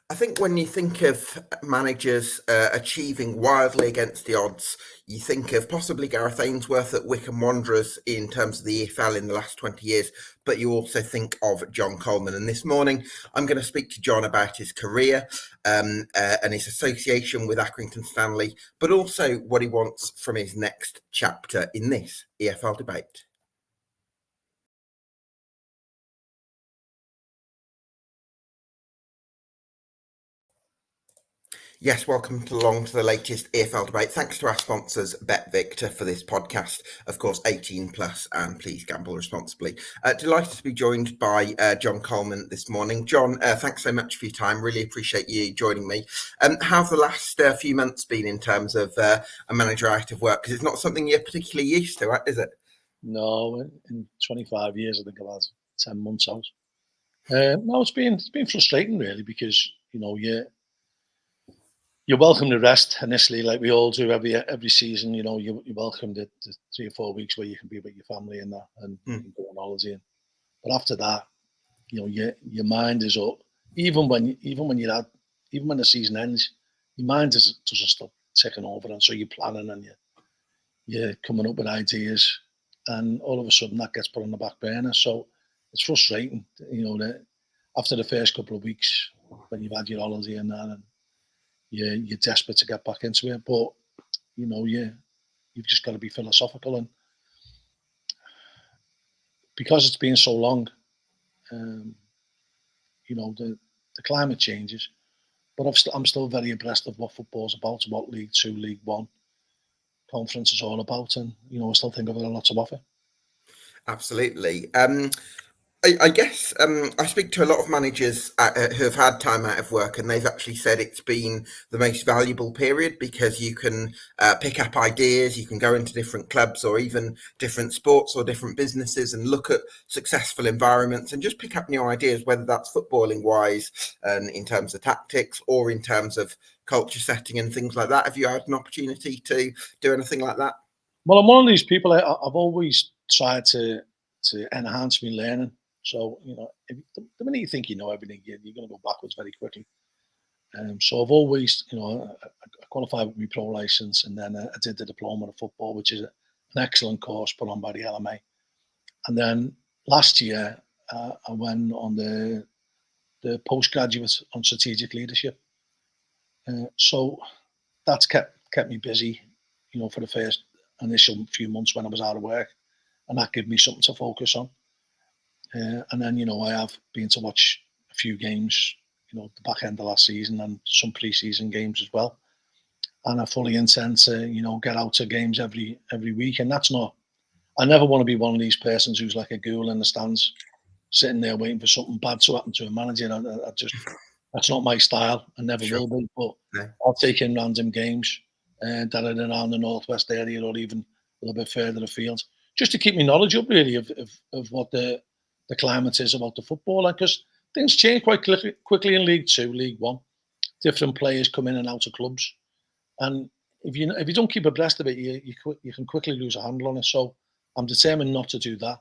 I think when you think of managers achieving wildly against the odds, you think of possibly Gareth Ainsworth at Wycombe Wanderers in terms of the EFL in the last 20 years, but you also think of John Coleman. And this morning, I'm going to speak to John about his career and his association with Accrington Stanley, but also what he wants from his next chapter in this EFL debate. Yes, welcome along to the latest EFL debate. Thanks to our sponsors, BetVictor, for this podcast. Of course, 18 plus, and please gamble responsibly. Delighted to be joined by John Coleman this morning. John, thanks so much for your time. Really appreciate you joining me. How's the last few months been in terms of a manager out of work? Because it's not something you're particularly used to, is it? No, in 25 years, I think I've had 10 months out. No, it's been frustrating really, because you're welcome to rest initially, like we all do every season. You welcome the 3 or 4 weeks where you can be with your family and that, and you can go on holiday. But after that, your mind is up. Even when the season ends, your mind doesn't stop ticking over, and so you're planning and you're coming up with ideas, and all of a sudden that gets put on the back burner. So it's frustrating, that after the first couple of weeks when you've had your holiday and that, and you're desperate to get back into it, but you've just got to be philosophical, and because it's been so long, the climate changes, but I'm still very abreast of what football's about, what League Two, League One conference is all about, and I still think I've got a lot to offer. Absolutely. I guess I speak to a lot of managers who have had time out of work, and they've actually said it's been the most valuable period because you can pick up ideas, you can go into different clubs or even different sports or different businesses and look at successful environments and just pick up new ideas, whether that's footballing wise and in terms of tactics or in terms of culture setting and things like that. Have you had an opportunity to do anything like that? Well, I'm one of these people. I've always tried to enhance my learning. So if, the minute you think you know everything, you're going to go backwards very quickly. So I've always, I qualified with my pro license, and then I did the diploma of football, which is an excellent course put on by the LMA. And then last year, I went on the postgraduate on strategic leadership. So that's kept me busy, for the first initial few months when I was out of work, and that gave me something to focus on. And then, I have been to watch a few games, the back end of last season and some pre-season games as well. And I fully intend to, get out to games every week. And I never want to be one of these persons who's like a ghoul in the stands, sitting there waiting for something bad to happen to a manager. That's not my style. I never will be. But I'll take in random games that are around the northwest area or even a little bit further afield, just to keep my knowledge up, really, of what the climate is about the football. Because things change quite quickly in League Two, League One. Different players come in and out of clubs, and if you don't keep abreast of it, you can quickly lose a handle on it. So I'm determined not to do that.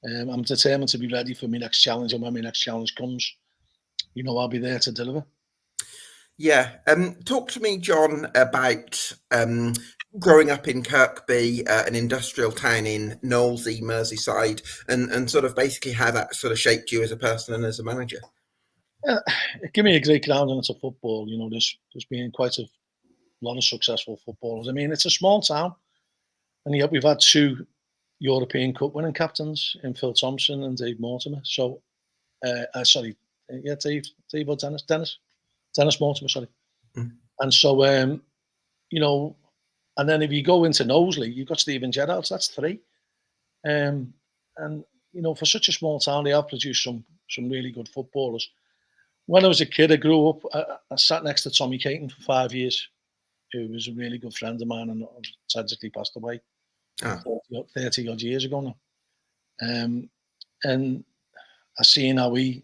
I'm determined to be ready for my next challenge, and when my next challenge comes, I'll be there to deliver. Yeah. Talk to me, John, about growing up in Kirkby, an industrial town in Knowlesy, Merseyside, and sort of basically how that sort of shaped you as a person and as a manager. It gave me a great grounding into football. There's been quite a lot of successful footballers. I mean, it's a small town, and yet we've had 2 European Cup winning captains in Phil Thompson and Dave Mortimer. So, Dave or Dennis Mortimer, sorry. And so, and then if you go into Knowsley, you've got Stephen Gerrard, so that's 3. And for such a small town, they have produced some really good footballers. When I was a kid, I grew up, I sat next to Tommy Caton for 5 years, who was a really good friend of mine and tragically passed away 30 odd years ago now. And I seen how we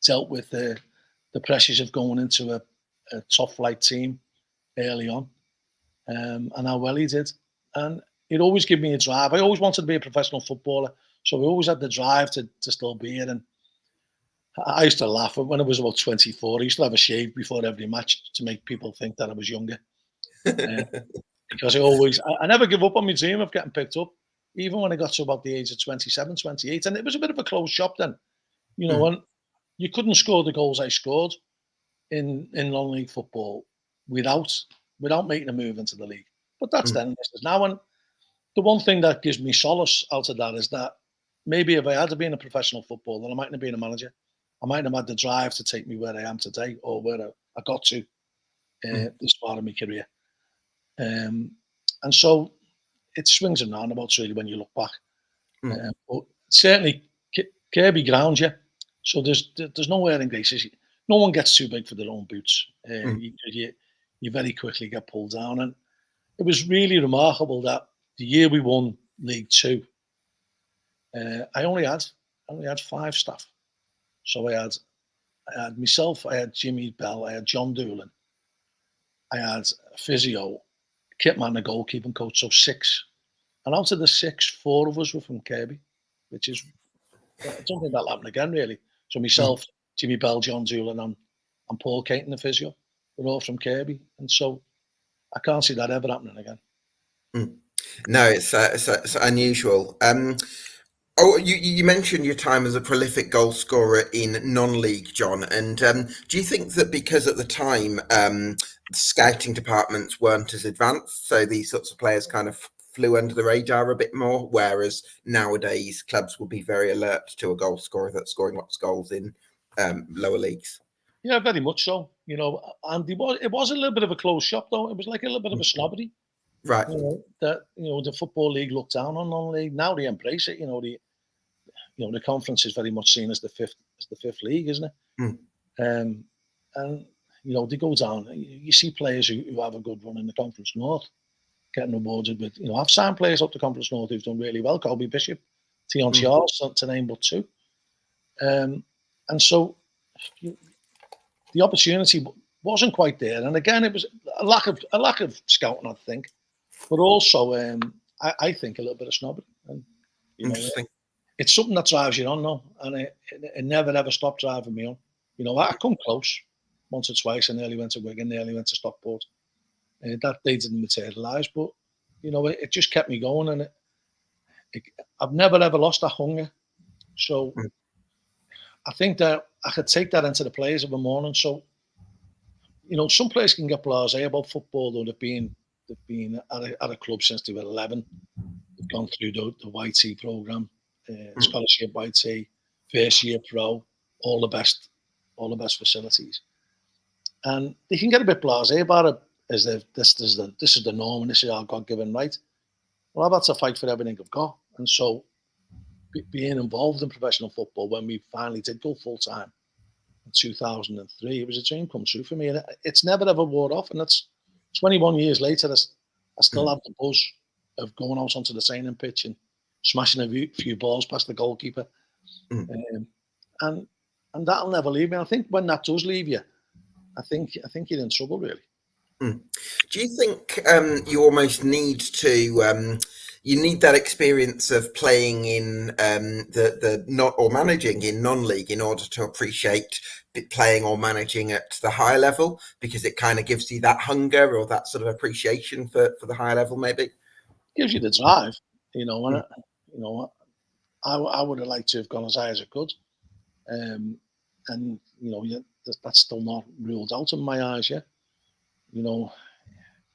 dealt with the pressures of going into a top flight team early on, and how well he did. And it always gave me a drive. I always wanted to be a professional footballer, so we always had the drive to still be it. I used to laugh when I was about 24. I used to have a shave before every match to make people think that I was younger. Because I never give up on my dream of getting picked up, even when I got to about the age of 27, 28. And it was a bit of a closed shop then, and you couldn't score the goals I scored in non-league football without making a move into the league. But that's then. This is now. And the one thing that gives me solace out of that is that maybe if I had been a professional footballer, I mightn't have been a manager. I mightn't have had the drive to take me where I am today or where I got to this part of my career. And so it swings and roundabouts really when you look back. But certainly Kirby grounds you. So there's nowhere in Grace. No one gets too big for their own boots. You very quickly get pulled down. And it was really remarkable that the year we won League Two, I only had 5 staff. So I had myself, I had Jimmy Bell, I had John Doolan, I had a physio, kitman, the goalkeeping coach, so 6. And out of the 6, 4 of us were from Kirby, which is, I don't think that'll happen again, really. So myself, Jimmy Bell, John Doolan, and Paul Caton, the physio, we're all from Kirby. And so I can't see that ever happening again. No, it's unusual. You mentioned your time as a prolific goal scorer in non-league, John, and do you think that because at the time scouting departments weren't as advanced, so these sorts of players kind of flew under the radar a bit more, whereas nowadays clubs will be very alert to a goal scorer that's scoring lots of goals in lower leagues? Yeah, very much so. And it was a little bit of a closed shop, though. It was like a little bit of a snobbery. Right. The Football League looked down on non-league. Now they embrace it. The conference is very much seen as the fifth league, isn't it? And they go down. You see players who have a good run in the Conference North getting rewarded with. I've signed players up to Conference North who've done really well. Colby Bishop, Tion Charles, to name but 2. And so the opportunity wasn't quite there. And again, it was a lack of scouting, I think, but also I think a little bit of snobbery. And Interesting. It's something that drives you on, though, and it never ever stopped driving me on. I come close once or twice. I nearly went to Wigan, nearly went to Stockport. That day didn't materialise, but it just kept me going, and I've never ever lost that hunger. So I think that I could take that into the players of the morning. So some players can get blasé about football, though they've been at a club since they were 11. They've gone through the YT programme. Scholarship YT, first year pro, all the best facilities, and they can get a bit blasé about it as if this is the norm and this is our God-given right. Well, I've had to fight for everything I've got, and so being involved in professional football when we finally did go full time in 2003, it was a dream come true for me, and it's never ever wore off. And that's 21 years later. I still have the buzz of going out onto the training pitch and smashing a few balls past the goalkeeper, and that'll never leave me. I think when that does leave you, I think you're in trouble, really. Do you think you almost need to you need that experience of playing in the not or managing in non-league in order to appreciate playing or managing at the higher level, because it kind of gives you that hunger or that sort of appreciation for the higher level? Maybe gives you the drive, I would have liked to have gone as high as I could, and that's still not ruled out in my eyes yet.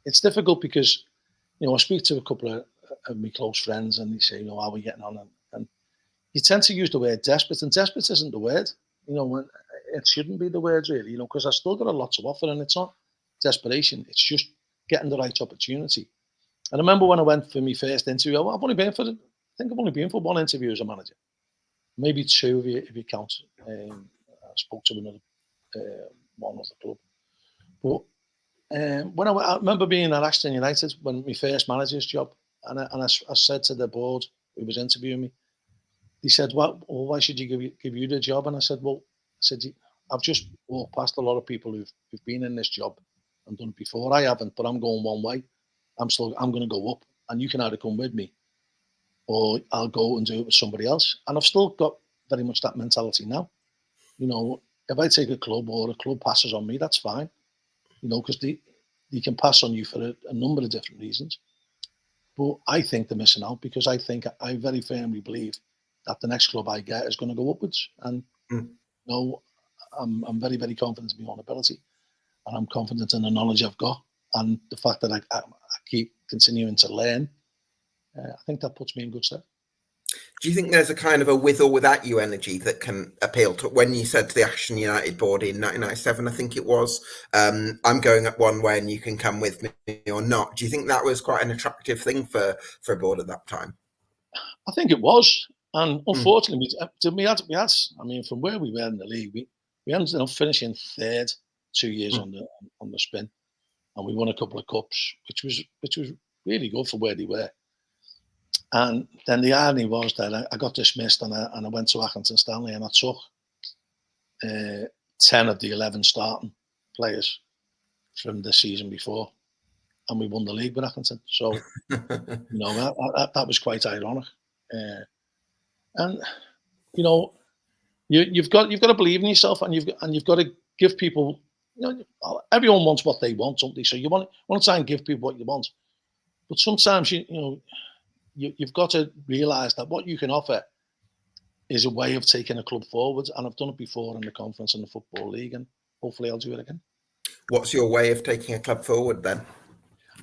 It's difficult because I speak to a couple of my close friends and they say, how are we getting on? And you tend to use the word desperate, and desperate isn't the word. When it shouldn't be the word, really. Because I still got a lot to offer, and it's not desperation. It's just getting the right opportunity. And I remember when I went for my first interview, I've only been for one interview as a manager, maybe 2 if you count. I spoke to another one of the club. But when I remember being at Ashton United when my first manager's job, and I said to the board who was interviewing me, he said, "Well, why should you give you the job?" And I said, "I've just walked past a lot of people who've been in this job and done it before. I haven't, but I'm going one way. I'm going to go up, and you can either come with me, or I'll go and do it with somebody else." And I've still got very much that mentality now. if I take a club or a club passes on me, that's fine. Because they can pass on you for a number of different reasons. But I think they're missing out because I very firmly believe that the next club I get is going to go upwards. And I'm very, very confident in my own ability, and I'm confident in the knowledge I've got, and the fact that I keep continuing to learn. I think that puts me in good stead. Do you think there's a kind of a with or without you energy that can appeal to, when you said to the Ashton United board in 1997, I think it was, I'm going up one way and you can come with me or not? Do you think that was quite an attractive thing for a board at that time? I think it was. And unfortunately, we had, I mean, from where we were in the league, we ended up finishing third 2 years on the spin. And we won a couple of cups, which was really good for where they were. And then the irony was that I got dismissed and I went to Accrington Stanley and I took 10 of the 11 starting players from the season before, and we won the league with Accrington. So, that was quite ironic. And you've got to believe in yourself, and you've got to give people. Everyone wants what they want, don't they? So you want to try and give people what you want, but sometimes you've got to realise that what you can offer is a way of taking a club forward. And I've done it before in the conference and the Football League, and hopefully I'll do it again. What's your way of taking a club forward then?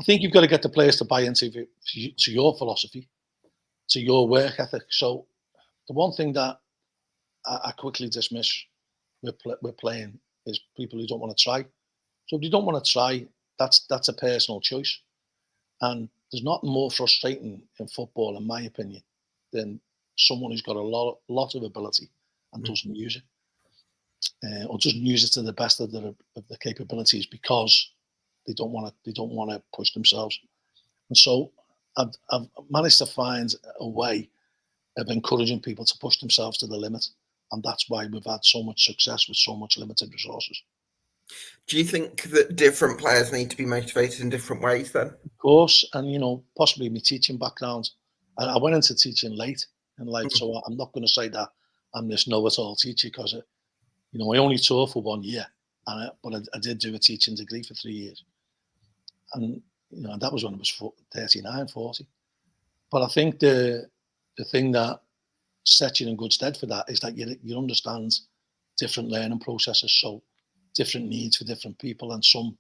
I think you've got to get the players to buy into to your philosophy, to your work ethic. So the one thing that I quickly dismiss with playing is people who don't want to try. So if you don't want to try, that's a personal choice. And there's nothing more frustrating in football, in my opinion, than someone who's got a lot of ability and doesn't use it, or doesn't use it to the best of their capabilities because they don't want to push themselves. And so I've managed to find a way of encouraging people to push themselves to the limit, and that's why we've had so much success with so much limited resources. Do you think that different players need to be motivated in different ways then? Of course, and possibly my teaching background. I went into teaching late in life, so I'm not going to say that I'm this know-it-all teacher because, I only taught for 1 year, but I did do a teaching degree for 3 years. And, that was when I was 39, 40. But I think the thing that sets you in good stead for that is that you understand different learning processes, so different needs for different people, and some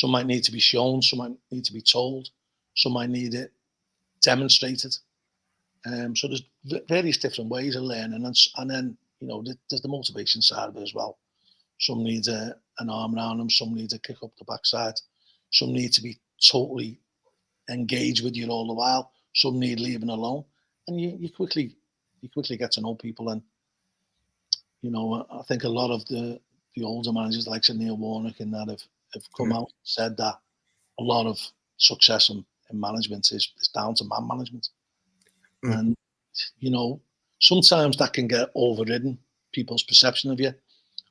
might need to be shown, some might need to be told, some might need it demonstrated. So there's various different ways of learning, and then there's the motivation side of it as well. Some need an arm around them, some need a kick up the backside, some need to be totally engaged with you all the while, some need leaving alone, and you quickly get to know people. And I think a lot of the older managers like Neil Warnock and that have come out and said that a lot of success in management is down to man management. And sometimes that can get overridden, people's perception of you.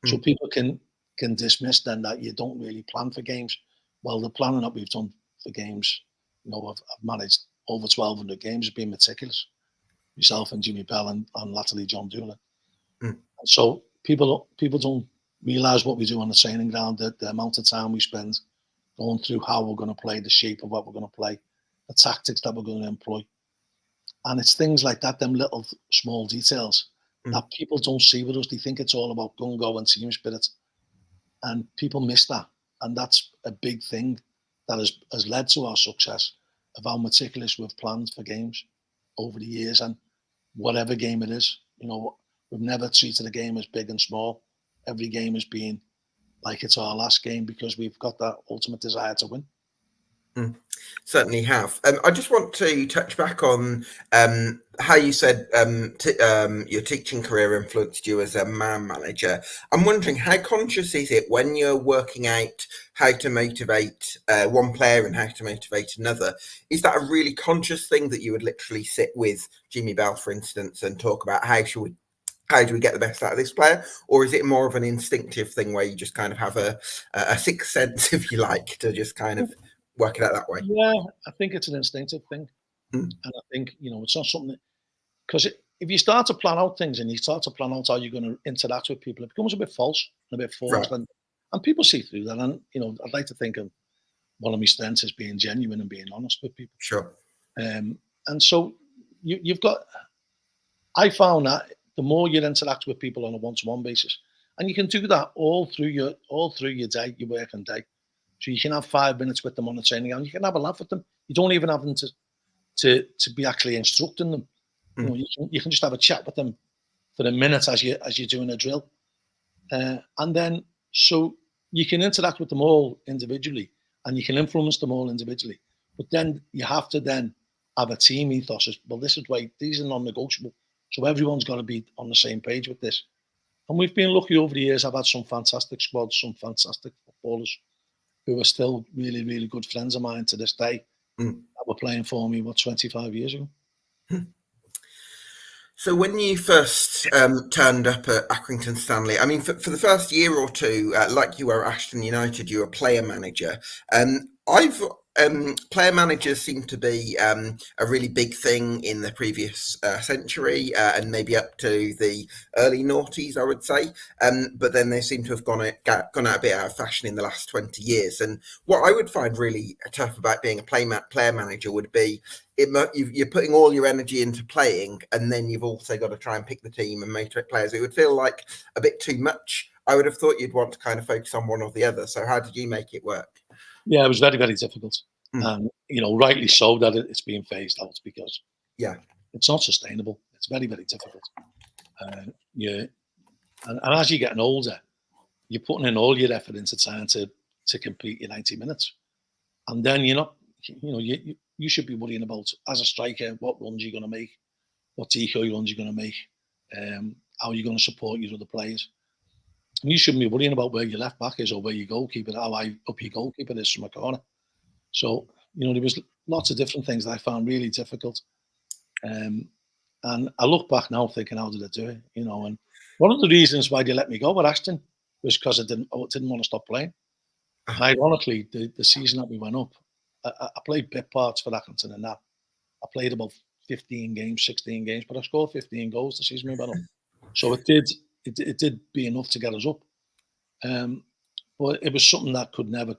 So people can dismiss then that you don't really plan for games. Well, the planning that we've done for games, I've managed over 1,200 games, has been meticulous. Myself and Jimmy Bell and latterly John Doolin. So people don't realise what we do on the training ground, the amount of time we spend going through how we're going to play, the shape of what we're going to play, the tactics that we're going to employ. And it's things like that, them little small details that people don't see with us. They think it's all about gung-ho and team spirit. And people miss that. And that's a big thing that has led to our success, of how meticulous we've planned for games over the years. And whatever game it is, we've never treated a game as big and small. Every game has been like it's our last game because we've got that ultimate desire to win. Certainly have. I just want to touch back on how you said your teaching career influenced you as a man manager. I'm wondering, how conscious is it when you're working out how to motivate one player and how to motivate another? Is that a really conscious thing that you would literally sit with Jimmy Bell, for instance, and talk about how do we get the best out of this player? Or is it more of an instinctive thing where you just kind of have a sixth sense, if you like, to just kind of work it out that way? Yeah, I think it's an instinctive thing. And I think, it's not something because if you start to plan out things and you start to plan out how you're going to interact with people, it becomes a bit false and a bit forced, Right. and people see through that. And I'd like to think of one of my strengths is being genuine and being honest with people. Sure. And so you've got. I found that the more you interact with people on a one-to-one basis, and you can do that all through your day, your working day. So you can have 5 minutes with them on the training ground. You can have a laugh with them. You don't even have them to be actually instructing them. You can just have a chat with them for a minute as you're doing a drill, and then so you can interact with them all individually, and you can influence them all individually. But then you have to then have a team ethos. Well, this is why these are non-negotiable. So everyone's got to be on the same page with this. And we've been lucky over the years. I've had some fantastic squads, some fantastic footballers who are still really, really good friends of mine to this day. That were playing for me, 25 years ago. So when you first turned up at Accrington Stanley, I mean, for the first year or two, like you were at Ashton United, you were a player manager. Player managers seem to be a really big thing in the previous century and maybe up to the early noughties, I would say. But then they seem to have gone out a bit out of fashion in the last 20 years. And what I would find really tough about being a player manager would be you're putting all your energy into playing, and then you've also got to try and pick the team and motivate players. It would feel like a bit too much. I would have thought you'd want to kind of focus on one or the other. So how did you make it work? Yeah, it was very, very difficult. And, rightly so that it's being phased out because it's not sustainable. It's very, very difficult. And as you're getting older, you're putting in all your effort into trying to complete your 90 minutes. And then you're not, you should be worrying about, as a striker, what runs you're going to make, what decoy runs you're going to make, how you're going to support your other players. And you shouldn't be worrying about where your left back is or where your goalkeeper, how high up your goalkeeper is from a corner. So, there was lots of different things that I found really difficult. And I look back now thinking, how did I do it? And one of the reasons why they let me go at Ashton was because I didn't want to stop playing. And ironically, the season that we went up, I played bit parts for Accrington and that. I played about 15 games, 16 games, but I scored 15 goals the season we went up. So it did be enough to get us up. But it was something that could never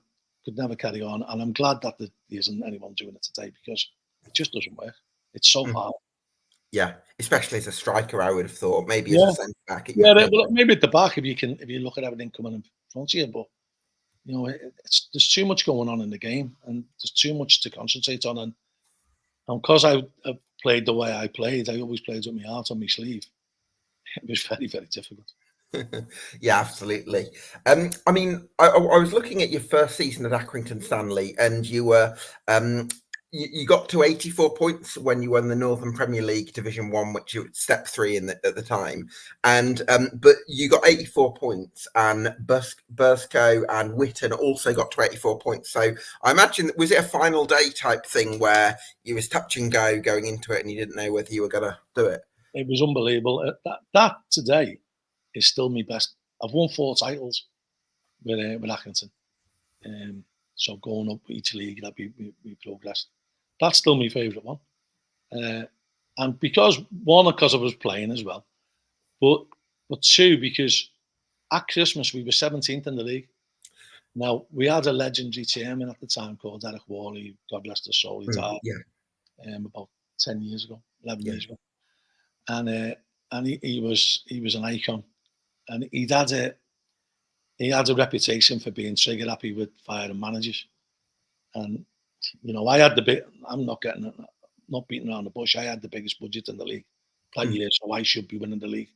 carry on. And I'm glad that there isn't anyone doing it today because it just doesn't work. It's so hard. Yeah, especially as a striker, I would have thought. Maybe as a centre back. Maybe at the back if you look at everything coming in front of you. But there's too much going on in the game, and there's too much to concentrate on. And because I played the way I played, I always played with my heart on my sleeve. It was very, very difficult. Yeah, absolutely. I mean, I was looking at your first season at Accrington Stanley, and you were you got to 84 points when you won the Northern Premier League Division 1, which you step 3 at the time. And but you got 84 points, and Burscough and Witten also got to 84 points. So I imagine, was it a final day type thing where you was touch and go going into it, and you didn't know whether you were going to do it? It was unbelievable. That today is still my best. I've won 4 titles with Accrington. So going up each league that we progressed. That's still my favourite one. And because I was playing as well, but 2, because at Christmas we were 17th in the league. Now we had a legendary chairman at the time called Eric Worley, God bless his soul, he died about 10 years ago, 11 years ago. And he was an icon, and he had a reputation for being trigger happy with firing managers. And I had the bit. I'm not beating around the bush. I had the biggest budget in the league that year, so I should be winning the league.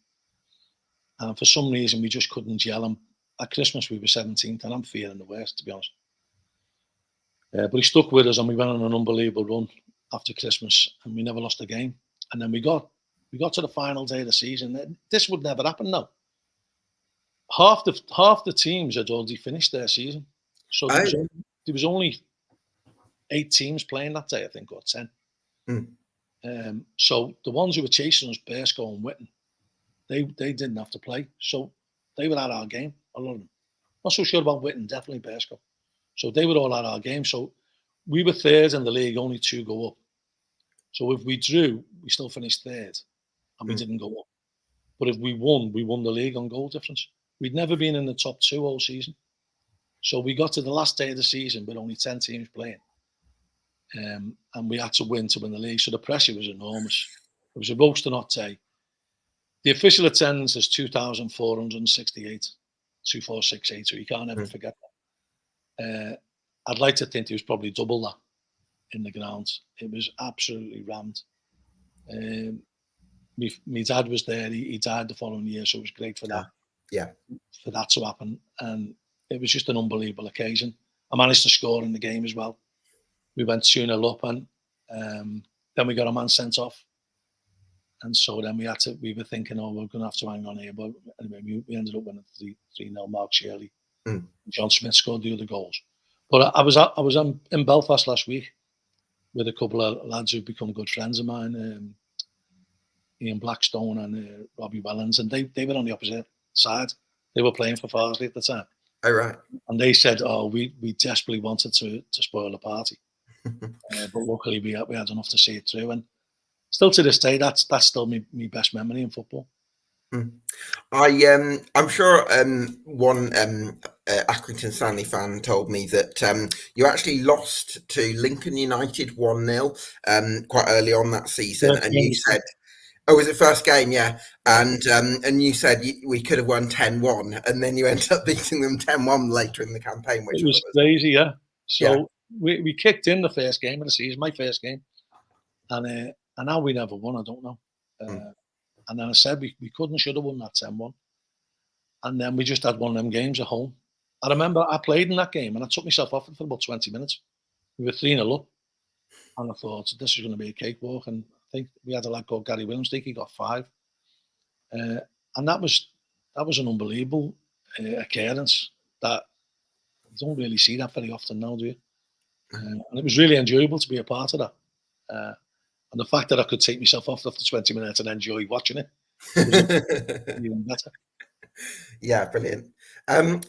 And for some reason, we just couldn't gel. And at Christmas, we were 17th, and I'm fearing the worst, to be honest. But he stuck with us, and we went on an unbelievable run after Christmas, and we never lost a game. And then we got to the final day of the season. This would never happen now. Half the teams had already finished their season, so there was only 8 teams playing that day, I think, or 10. So the ones who were chasing us, Burscough and Witten, they didn't have to play, so they were at our game. A lot of them. Not so sure about Witten, definitely Burscough. So they were all at our game. So we were 3rd in the league, only 2 go up. So if we drew, we still finished 3rd, and we didn't go up. But if we won the league on goal difference. We'd never been in the top 2 all season. So we got to the last day of the season with only 10 teams playing. And we had to win the league. So the pressure was enormous. It was a roasting hot day. The official attendance is 2,468, 2,468. So you can't ever forget that. I'd like to think it was probably double that in the ground. It was absolutely rammed. My dad was there. He died the following year, so it was great for that. For that to happen, and it was just an unbelievable occasion. I managed to score in the game as well. We went 2-0 up, and then we got a man sent off, and so then we were thinking, oh, we're going to have to hang on here, but anyway, we ended up winning 3-0. Mark Shirley, John Smith scored the other goals. But I was in Belfast last week with a couple of lads who've become good friends of mine, Ian Blackstone and Robbie Wellens, and they were on the opposite side. They were playing for Farsley at the time. Oh, right. And they said, oh, we desperately wanted to spoil the party. But luckily we had enough to see it through. And still to this day, that's still my best memory in football. I'm sure one Accrington Stanley fan told me that you actually lost to Lincoln United 1-0 quite early on that season, and you said, "Oh, was it first game?" Yeah, and you said we could have won 10-1, and then you ended up beating them 10-1 later in the campaign, which it was crazy, yeah. So yeah. we kicked in the first game of the season, my first game, and now we never won. I don't know. And then I said we could and should have won that 10-1. And then we just had one of them games at home. I remember I played in that game and I took myself off it for about 20 minutes. We were 3-0 up. And I thought, this is going to be a cakewalk. And I think we had a lad called Gary Williams, he got 5. And that was an unbelievable occurrence that you don't really see that very often now, do you? And it was really enjoyable to be a part of that. And the fact that I could take myself off after 20 minutes and enjoy watching it was even better. Yeah, brilliant.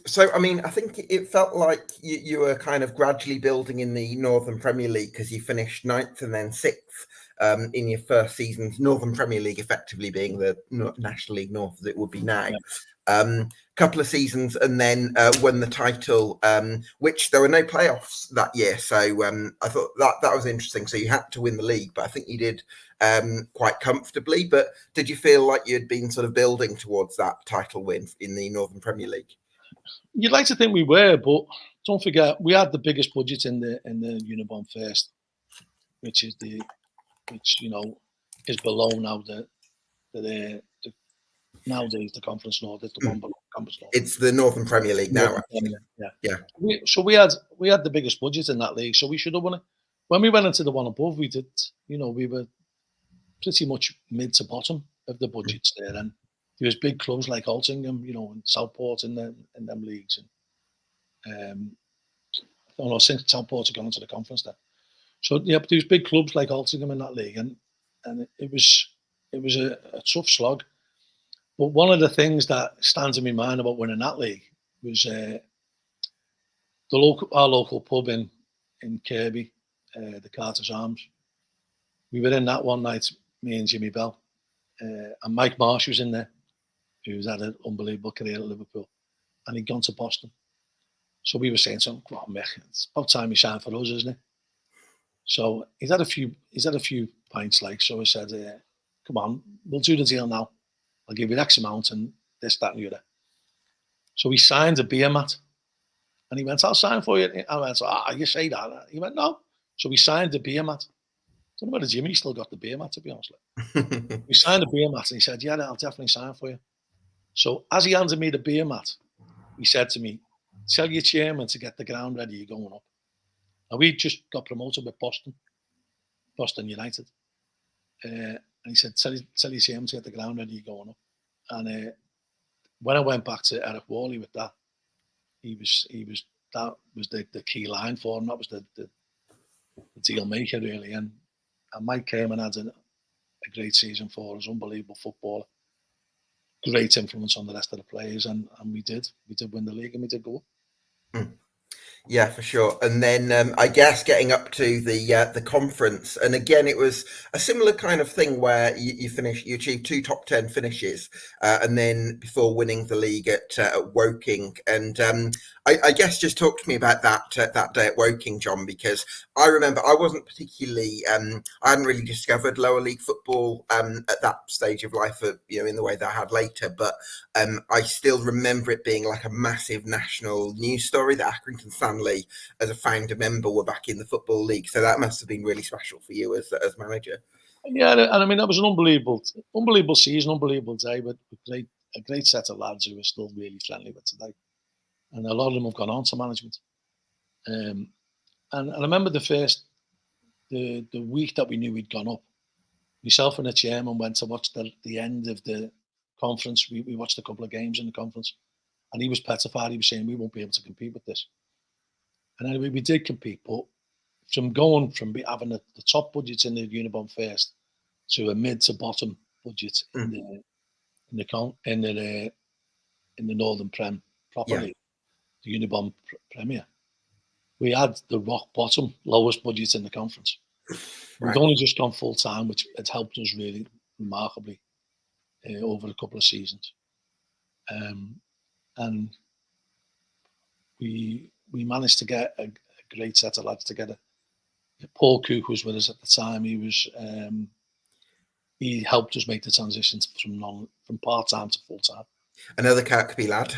So, I mean, I think it felt like you were kind of gradually building in the Northern Premier League because you finished 9th and then 6th in your first seasons. Northern Premier League effectively being the National League North as it would be now. Couple of seasons and then won the title, which there were no playoffs that year. So I thought that was interesting. So you had to win the league, but I think you did quite comfortably. But did you feel like you'd been sort of building towards that title win in the Northern Premier League? You'd like to think we were, but don't forget we had the biggest budget in the Unibond First, which is is below now nowadays the Conference North. It's the one below Conference North. It's the Northern Premier League now. Yeah. We had the biggest budget in that league, so we should have won it. When we went into the one above, we did. We were pretty much mid to bottom of the budgets there, and there was big clubs like Altrincham, and Southport in them leagues, and I don't know, since Southport had gone into the conference there. So yeah, but there was big clubs like Altrincham in that league, and it was a tough slog. But one of the things that stands in my mind about winning that league was our local pub in Kirby, the Carter's Arms. We were in that one night, me and Jimmy Bell, and Mike Marsh was in there, who's had an unbelievable career at Liverpool, and he'd gone to Boston. So we were saying to him, "Come on, Mick, it's about time you signed for us, isn't it?" So he's had a few pints, so I said, "Come on, we'll do the deal now. I'll give you X amount and this, that, and the other." So he signed a beer mat, and he went, "I'll sign for you." I went, "You say that?" He went, "No." So we signed the beer mat. I don't know whether Jimmy still got the beer mat, to be honest. We signed the beer mat, and he said, "Yeah, I'll definitely sign for you." So as he handed me the beer mat, he said to me, "Tell your chairman to get the ground ready, you're going up." And we just got promoted with Boston United. And he said, tell your chairman to get the ground ready, you're going up. And when I went back to Eric Worley with that, that was the key line for him. That was the deal maker, really. And Mike came and had a great season for us, unbelievable footballer. Great influence on the rest of the players, and we did win the league and we did go up. Yeah, for sure. And then I guess getting up to the conference, and again, it was a similar kind of thing where you achieved two top 10 finishes, and then before winning the league at Woking. And I guess just talk to me about that day at Woking, John, because I remember I wasn't particularly I hadn't really discovered lower league football at that stage of life, in the way that I had later, but I still remember it being like a massive national news story that Accrington Stanley, as a founder member, were back in the Football League. So that must have been really special for you as manager. Yeah, and I mean that was an unbelievable season, unbelievable day, but a great set of lads who are still really friendly with today, and a lot of them have gone on to management. And I remember the week that we knew we'd gone up, myself and the chairman went to watch the end of the conference. We watched a couple of games in the conference, and he was petrified. He was saying we won't be able to compete with this. And anyway, we did compete, but from going from having the top budgets in the Unibond first to a mid to bottom budget in the Northern Prem Yeah, properly, the Unibond Premier, we had the rock bottom lowest budget in the conference. We'd right. only just gone full time, which had helped us really remarkably over a couple of seasons. And we managed to get a great set of lads together. Paul Cook was with us at the time. He helped us make the transition from part time to full time. Another Kirkby lad.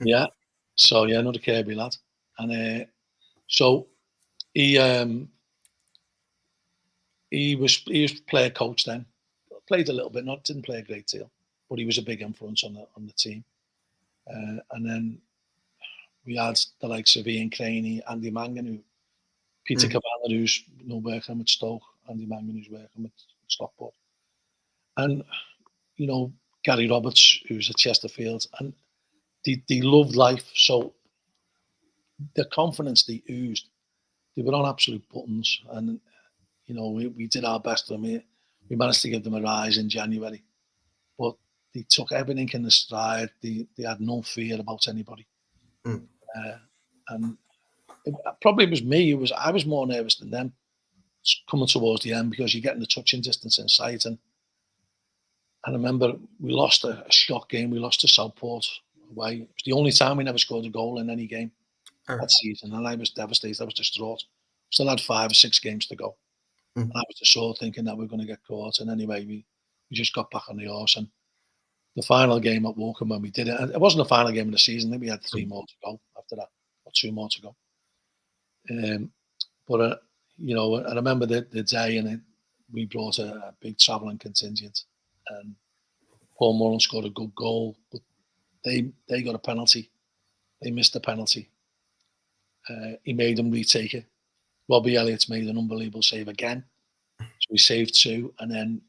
Yeah. So yeah, another Kirby lad, and so he he was player coach then. Played a little bit, didn't play a great deal, but he was a big influence on the team. And then we had the likes of Ian Craney, Andy Mangan, Peter Cavanagh, who's working with Stoke, Andy Mangan, who's working with Stockport, and Gary Roberts, who's at Chesterfield, and they loved life. So the confidence they oozed, they were on absolute buttons, and we did our best for them. We managed to give them a rise in January, but they took everything in the stride. They had no fear about anybody, and probably it was me I was more nervous than them coming towards the end, because you're getting the touching distance in sight. And I remember we lost a shock game. We lost to Southport away. It was the only time we never scored a goal in any game that season, and I was devastated. I was distraught. Still had 5 or 6 games to go, and I was distraught, thinking that we were going to get caught. And anyway, we just got back on the horse. And the final game at Woking, when we did it, it wasn't the final game of the season. I think we had 3 more to go after that, or 2 more to go. But I remember the day, and we brought a big travelling contingent, and Paul Mullen scored a good goal, but they got a penalty. They missed the penalty. He made them retake it. Robbie Elliott's made an unbelievable save again. So we saved 2, and then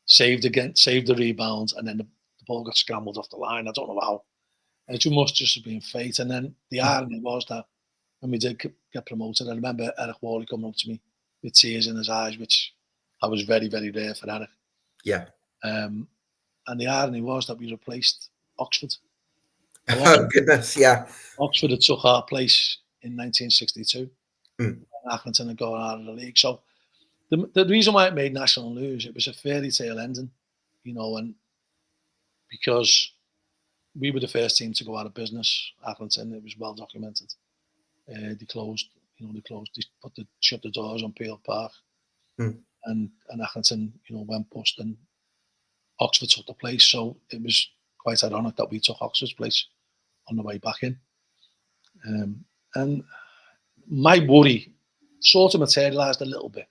saved again, saved the rebound, and then the ball got scrambled off the line. I don't know how. And it must just have been fate. And then the irony was that when we did get promoted, I remember Eric Worley coming up to me with tears in his eyes, which I was very, very rare for Eric. Yeah. And the irony was that we replaced Oxford. Oh, goodness, yeah. Oxford had took our place in 1962. And Accrington had gone out of the league. So the reason why it made national news, it was a fairy tale ending, and because we were the first team to go out of business, Accrington, it was well documented. They closed, shut the doors on Peel Park, and Accrington, went bust, and Oxford took the place. So it was quite ironic that we took Oxford's place on the way back in. And my worry sort of materialised a little bit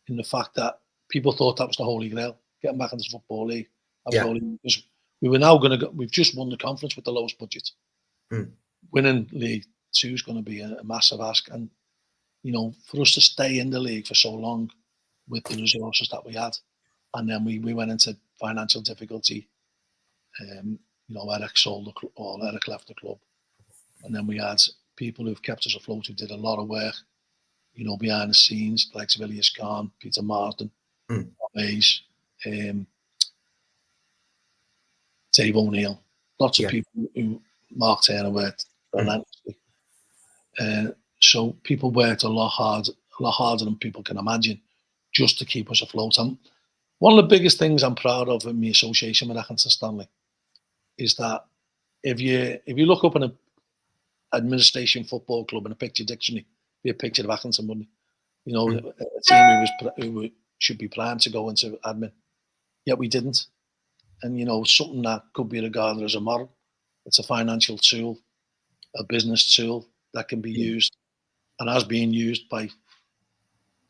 in the fact that people thought that was the holy grail, getting back into the Football League. Because we were now going to we've just won the conference with the lowest budget. Winning League 2 is going to be a massive ask. And, for us to stay in the league for so long with the resources that we had, and then we went into financial difficulty. Eric left the club. And then we had people who've kept us afloat, who did a lot of work, behind the scenes, like Ilias Khan, Peter Marsden, Hayes, Dave O'Neill, lots of people who Mark Turner worked relentlessly. So people worked a lot harder than people can imagine, just to keep us afloat. And one of the biggest things I'm proud of in my association with Accrington Stanley is that if you look up in an administration football club in a picture dictionary, be a picture of Accrington, wouldn't it? You know, a team who should be primed to go into admin, yet we didn't. And you know, something that could be regarded as a model, it's a financial tool, a business tool that can be used and has been used by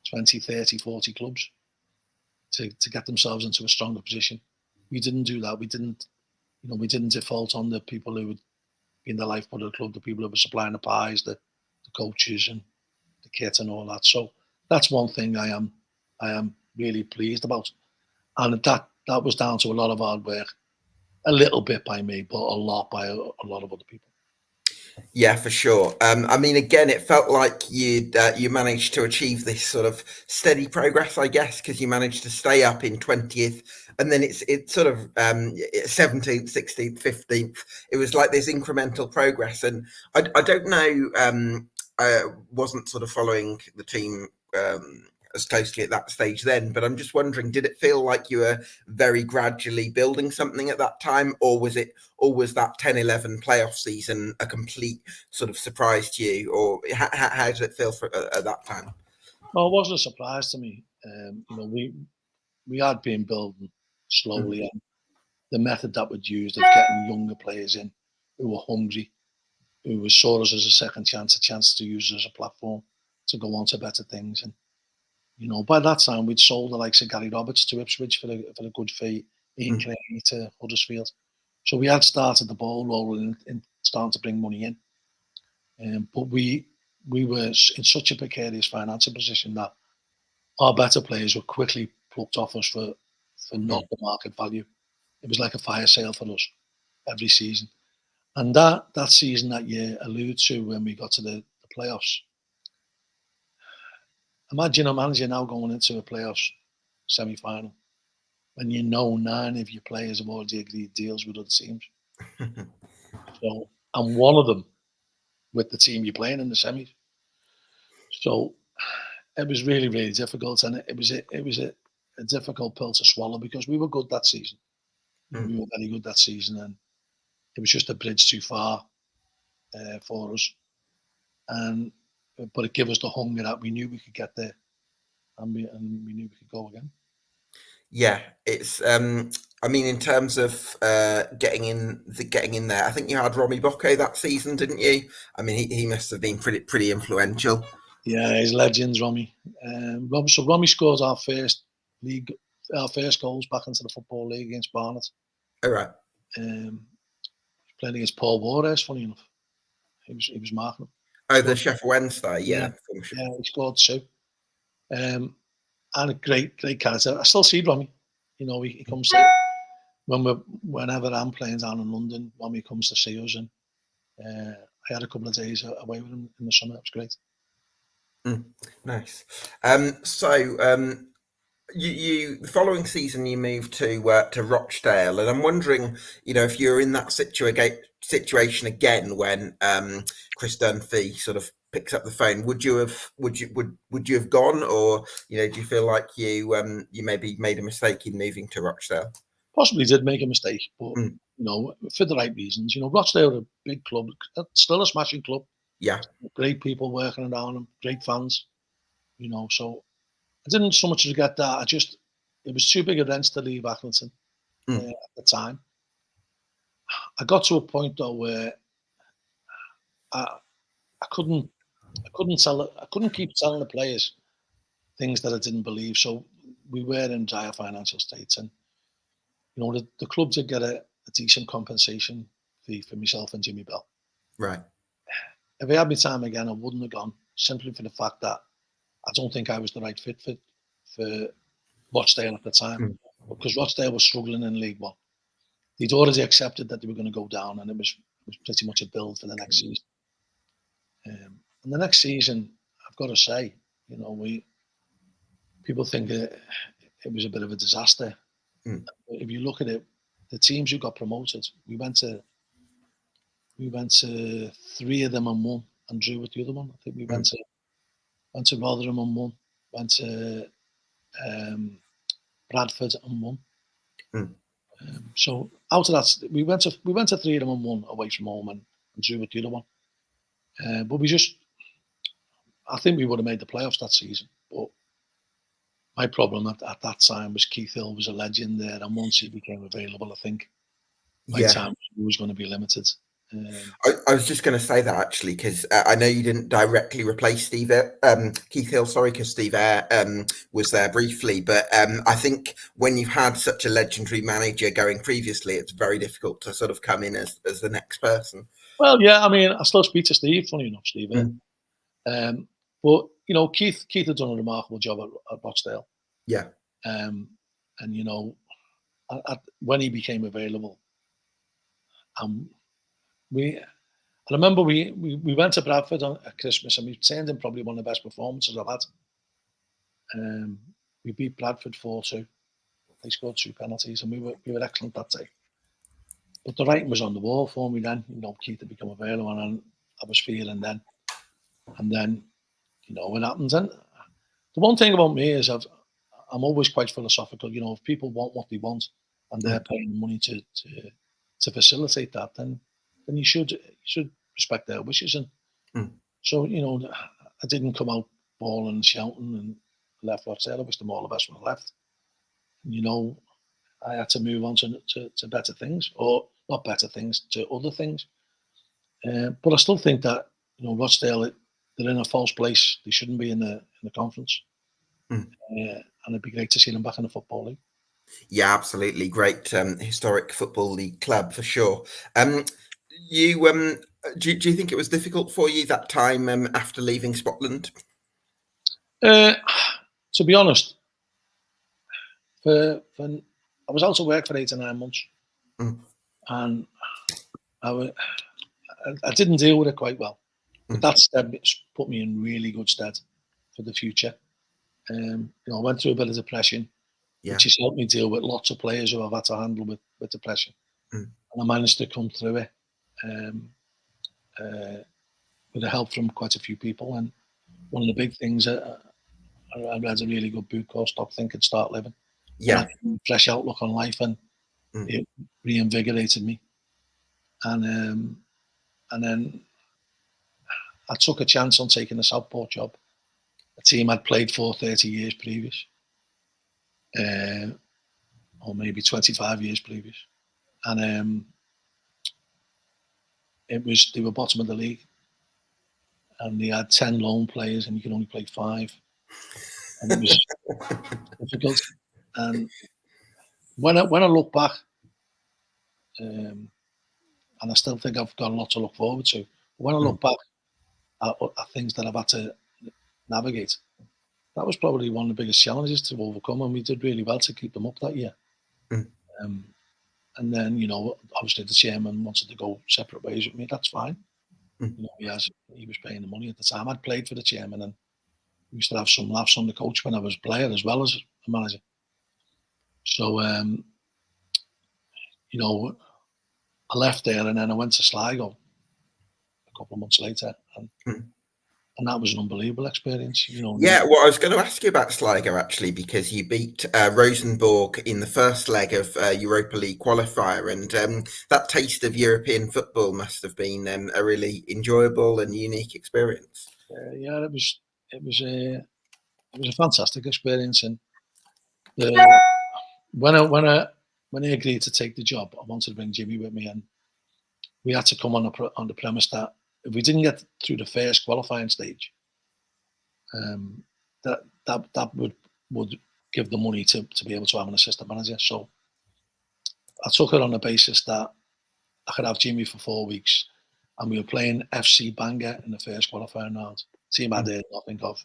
20, 30, 40 clubs to get themselves into a stronger position. We didn't do that. We didn't default on the people who would be in the lifeblood of the club, the people who were supplying the pies, the coaches and the kit and all that. So that's one thing I am really pleased about. And that was down to a lot of hard work, a little bit by me, but a lot by a lot of other people. Yeah, for sure. I mean, again, it felt like you managed to achieve this sort of steady progress, I guess, because you managed to stay up in 20th, and then it's sort of 17th, 16th, 15th. It was like this incremental progress, and I don't know. I wasn't sort of following the team as closely at that stage then, but I'm just wondering, did it feel like you were very gradually building something at that time, or was that 10-11 playoff season a complete sort of surprise to you, or how did it feel at that time? Well, it wasn't a surprise to me. We had been building slowly, and the method that we'd used of getting younger players in who were hungry, who saw us as a second chance, a chance to use us as a platform to go on to better things. And you know, by that time we'd sold the likes of Gary Roberts to Ipswich for a good fee, Ian Craig to Huddersfield. So we had started the ball rolling and starting to bring money in. But we were in such a precarious financial position that our better players were quickly plucked off us for not the market value. It was like a fire sale for us every season. And that season, that year, alluded to when we got to the playoffs. Imagine a manager now going into a playoffs semi-final when you know 9 of your players have already agreed deals with other teams. So, and one of them with the team you're playing in the semis. So it was really, really difficult, and it was a difficult pill to swallow because we were good that season. We were very good that season, and it was just a bridge too far for us. But it gave us the hunger that we knew we could get there, and we knew we could go again. Yeah, it's. I mean, in terms of getting in there, I think you had Romy Bocco that season, didn't you? I mean, he must have been pretty influential. Yeah, he's legends, Romy. So Romy scores our first goals back into the Football League against Barnet. All right. Playing against Paul Warres, funny enough. He was marking him. Oh, the Sheffield Wednesday, yeah. Yeah, he scored 2. And a great character. I still see Romy. You know, he comes to whenever I'm playing down in London, Romy comes to see us, and I had a couple of days away with him in the summer. It was great. Nice. You the following season you moved to Rochdale, and I'm wondering, you know, if you're in that situation again when Chris Dunphy sort of picks up the phone, would you have gone, or you know, do you feel like you maybe made a mistake in moving to Rochdale? Possibly did make a mistake, but you know, for the right reasons. You know, Rochdale are a big club, still a smashing club. Yeah, great people working around them, great fans. You know, so I didn't so much regret that. It was too big a rent to leave Accrington at the time. I got to a point though where I couldn't keep telling the players things that I didn't believe. So we were in dire financial states, and you know the club did get a decent compensation fee for myself and Jimmy Bell. right. If I had my time again, I wouldn't have gone, simply for the fact that I don't think I was the right fit for Rochdale at the time, because Rochdale was struggling in League One. They'd already accepted that they were going to go down, and it was pretty much a build for the next season. And the next season, I've got to say, you know, people think it was a bit of a disaster. If you look at it, the teams who got promoted, we went to 3 of them and won. and drew with the other one. I think we went to Rotherham and won. Went to Bradford and won. So out of that, we went to 3 of them and won away from home and drew with the other one. But I think we would have made the playoffs that season. But my problem at that time was Keith Hill was a legend there, and once he became available, I think my time was going to be limited. I was just going to say that actually, because I know you didn't directly replace Keith Hill, because Steve Eyre was there briefly. But I think when you've had such a legendary manager going previously, it's very difficult to sort of come in as the next person. Well, yeah, I mean, I still speak to Steve, funny enough, Steve. But, you know, Keith had done a remarkable job at Rochdale. Yeah. And, you know, when he became available, I remember we went to Bradford at Christmas and we turned in probably one of the best performances I've had. We beat Bradford 4-2. They scored 2 penalties and we were excellent that day. But the writing was on the wall for me then. You know, Keith had become available and I was feeling then. And then, you know, what happens. And the one thing about me is I'm always quite philosophical. You know, if people want what they want and they're paying money to facilitate that, then you should respect their wishes. And so, you know, I didn't come out bawling and shouting and left Rochdale. I wish them all the best when I left. And, you know, I had to move on to better things, or not better things, to other things. But I still think that, you know, Rochdale, they're in a false place. They shouldn't be in the conference. And it'd be great to see them back in the Football League. Yeah, absolutely. Great historic Football League club for sure. Do you think it was difficult for you that time after leaving Scotland? To be honest, I was out of work for 8 or 9 months, and I didn't deal with it quite well. But that step put me in really good stead for the future. You know, I went through a bit of depression, which has helped me deal with lots of players who I've had to handle with depression. And I managed to come through it with the help from quite a few people. And one of the big things, I read a really good book called Stop Thinking, Start Living. Yeah. Fresh outlook on life, and it reinvigorated me. And then I took a chance on taking a Southport job, a team I'd played for 30 years previous, or maybe 25 years previous. And they were bottom of the league, and they had 10 loan players, and you could only play 5, and it was difficult. And when I look back, and I still think I've got a lot to look forward to. When I look back at things that I've had to navigate, that was probably one of the biggest challenges to overcome, and we did really well to keep them up that year. And then, you know, obviously the chairman wanted to go separate ways with me. That's fine. You know, he was paying the money at the time. I'd played for the chairman, and we used to have some laughs on the coach when I was a player as well as a manager. So, you know, I left there and then I went to Sligo a couple of months later, and that was an unbelievable experience. You know. Yeah, well, I was going to ask you about Sligo actually, because you beat Rosenborg in the first leg of Europa League qualifier, and that taste of European football must have been a really enjoyable and unique experience. Yeah, it was a fantastic experience, and when I agreed to take the job, I wanted to bring Jimmy with me, and we had to come on the premise that if we didn't get through the first qualifying stage, that would give the money to be able to have an assistant manager. So I took it on the basis that I could have Jimmy for 4 weeks, and we were playing FC Bangor in the first qualifying round. Team I'd heard nothing of,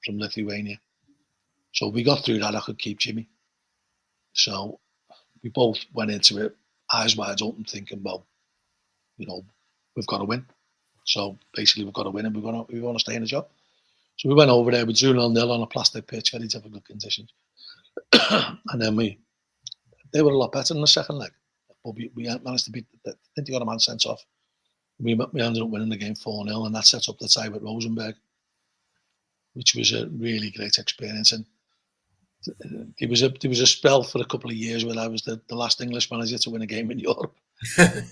from Lithuania. So we got through that, I could keep Jimmy. So we both went into it eyes wide open, thinking, well, you know, we've got to win. So basically, we've got to win, and we want to stay in the job. So we went over there, we drew 0-0 on a plastic pitch, very difficult conditions. And then they were a lot better in the second leg. But we managed to beat, I think they got a man sent off. We ended up winning the game 4-0, and that set up the tie with Rosenberg, which was a really great experience. And there was a spell for a couple of years where I was the last English manager to win a game in Europe, and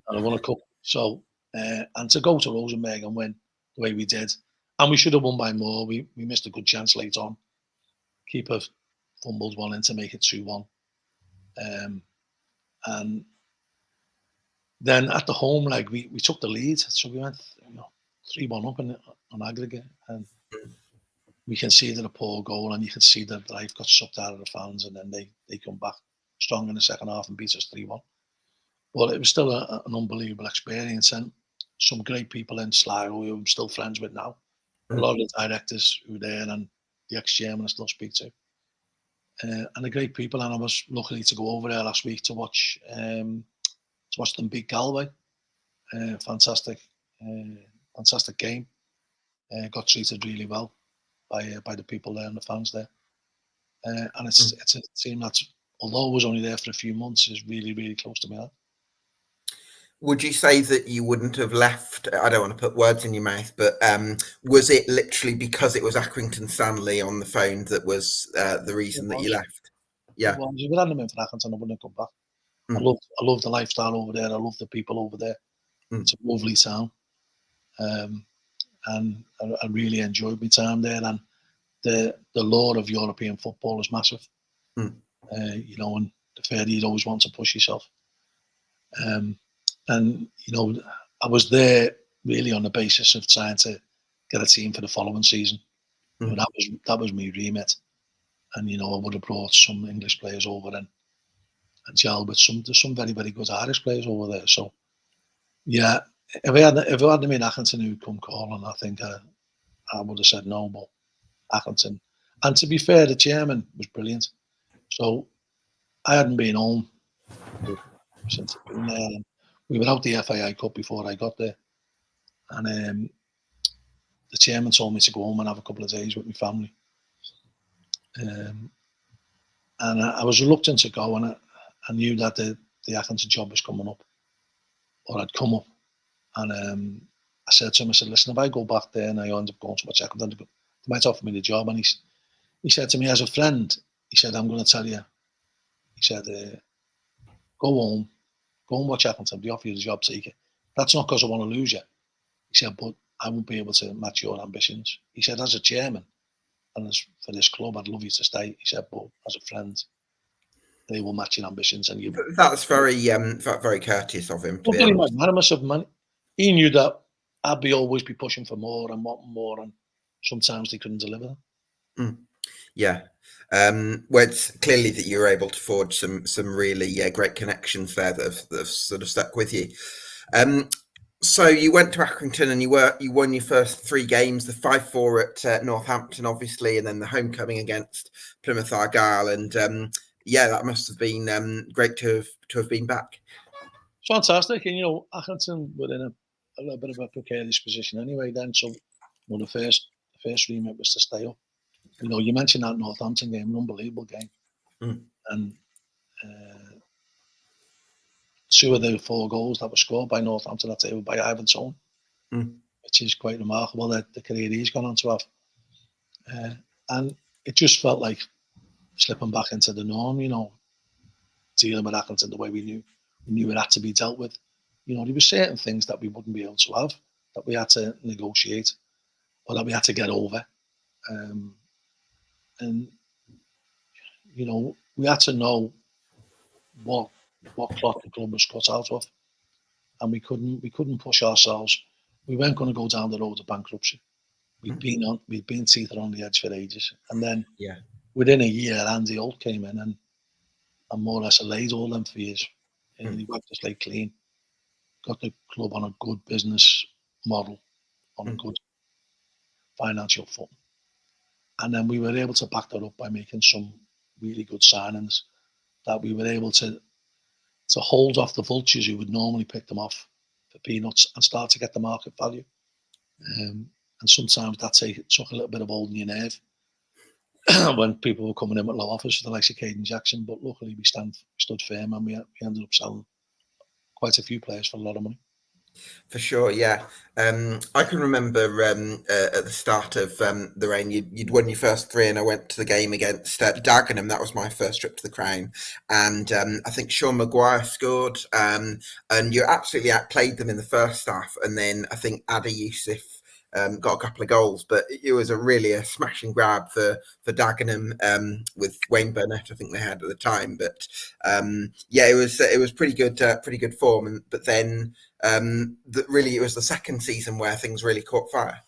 I won a cup. So, and to go to Rosenberg and win the way we did, and we should have won by more. We missed a good chance late on. Keeper fumbled one in to make it 2-1, and then at the home leg we took the lead, so we went 3-1 up on aggregate, and we conceded a poor goal, and you could see that life got sucked out of the fans, and then they come back strong in the second half and beat us 3-1. But it was still an unbelievable experience, and some great people in Sligo who I'm still friends with now. A lot of the directors who were there and the ex-chairman I still speak to. And the great people, and I was lucky to go over there last week to watch them beat Galway. Fantastic game. Got treated really well by the people there and the fans there. And it's a team that, although I was only there for a few months, is really, really close to my heart. Would you say that you wouldn't have left? I don't want to put words in your mouth, but was it literally because it was Accrington Stanley on the phone that was the reason that you left? Yeah. Well, if we hadn't been for Accrington, I wouldn't have come back. I love the lifestyle over there. I love the people over there. It's a lovely town, and I really enjoyed my time there. And the lore of European football is massive. And the fair you'd always want to push yourself. And I was there really on the basis of trying to get a team for the following season. That was my remit. And I would have brought some English players over and gelled with some very, very good Irish players over there. So yeah, if I hadn't been Accrington who'd come calling, I think I would have said no. But Accrington, and to be fair, the chairman was brilliant. So I hadn't been home since I'd been there. And we were out the FAI Cup before I got there, and the chairman told me to go home and have a couple of days with my family. And I was reluctant to go, and I knew that the Accrington job was coming up, or had come up. And I said to him, listen, if I go back there and I end up going to watch Accrington, they might offer me the job. And he said to me, as a friend, he said, I'm going to tell you, he said, go home, go and watch Accrington, they offer you the job, take it. That's not because I want to lose you. He said, but I won't be able to match your ambitions. He said, as a chairman, and as for this club, I'd love you to stay. He said, but as a friend, they will match your ambitions. And you. That's very courteous of him. To be magnanimous of man. He knew that I'd always be pushing for more and wanting more, and sometimes they couldn't deliver. Yeah. Well, it's clearly that you were able to forge some really great connections there that have sort of stuck with you. So you went to Accrington and you won your first 3 games, the 5-4 at Northampton, obviously, and then the homecoming against Plymouth Argyle. And that must have been great to have been back. It's fantastic, and Accrington were in a little bit of a precarious position anyway. Then, so the first remit was to stay up. You mentioned that Northampton game, an unbelievable game, and 2 of the 4 goals that were scored by Northampton that day were by Ivan Tone, which is quite remarkable, that the career he's gone on to have. And it just felt like slipping back into the norm, dealing with Accrington the way we knew it had to be dealt with. There were certain things that we wouldn't be able to have, that we had to negotiate, or that we had to get over. And we had to know what cloth the club was cut out of, and we couldn't push ourselves. We weren't going to go down the road of bankruptcy. We'd been teeter on the edge for ages, and then within a year, Andy Holt came in and more or less allayed all them fears. And he wiped the slate clean, got the club on a good business model, on a good financial footing. And then we were able to back that up by making some really good signings, that we were able to hold off the vultures who would normally pick them off for peanuts and start to get the market value. And sometimes that took a little bit of holding your nerve when people were coming in with low offers for the likes of Caden Jackson. But luckily we stood firm, and we ended up selling quite a few players for a lot of money. For sure, yeah. I can remember at the start of the reign, you'd won your first three, and I went to the game against Dagenham. That was my first trip to the Crown, and I think Sean Maguire scored, and you absolutely outplayed them in the first half, and then I think Adi Yusuf got a couple of goals, but it was really a smash and grab for Dagenham with Wayne Burnett, I think they had at the time. But yeah, it was pretty good form, but then. Really, it was the second season where things really caught fire.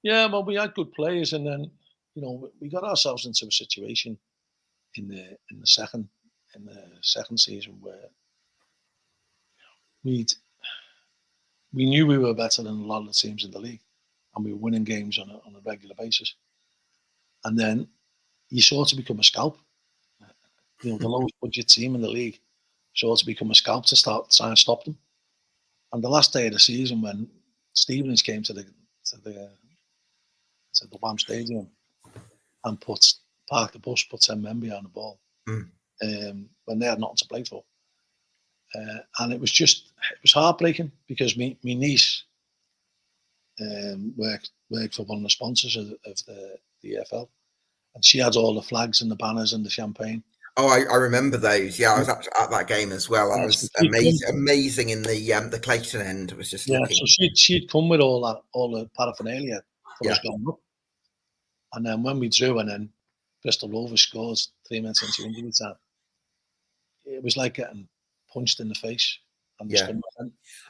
Yeah, well, we had good players, and then we got ourselves into a situation in the second season where we knew we were better than a lot of the teams in the league, and we were winning games on a regular basis. And then you sort of become a scalp. The lowest budget team in the league sort of become a scalp to try and stop them. And the last day of the season, when Stevenage came to the WAM Stadium and parked the bus, put 10 men behind the ball, when they had nothing to play for. And it was heartbreaking because my niece worked for one of the sponsors of the EFL, and she had all the flags and the banners and the champagne. Oh, I remember those. Yeah, I was at that game as well. That was amazing in the Clayton end. It was just looking. So she'd come with all the paraphernalia for us going up, and then when we drew, and then Bristol Rovers scored 3 minutes into injury time, it was like getting punched in the face. Yeah,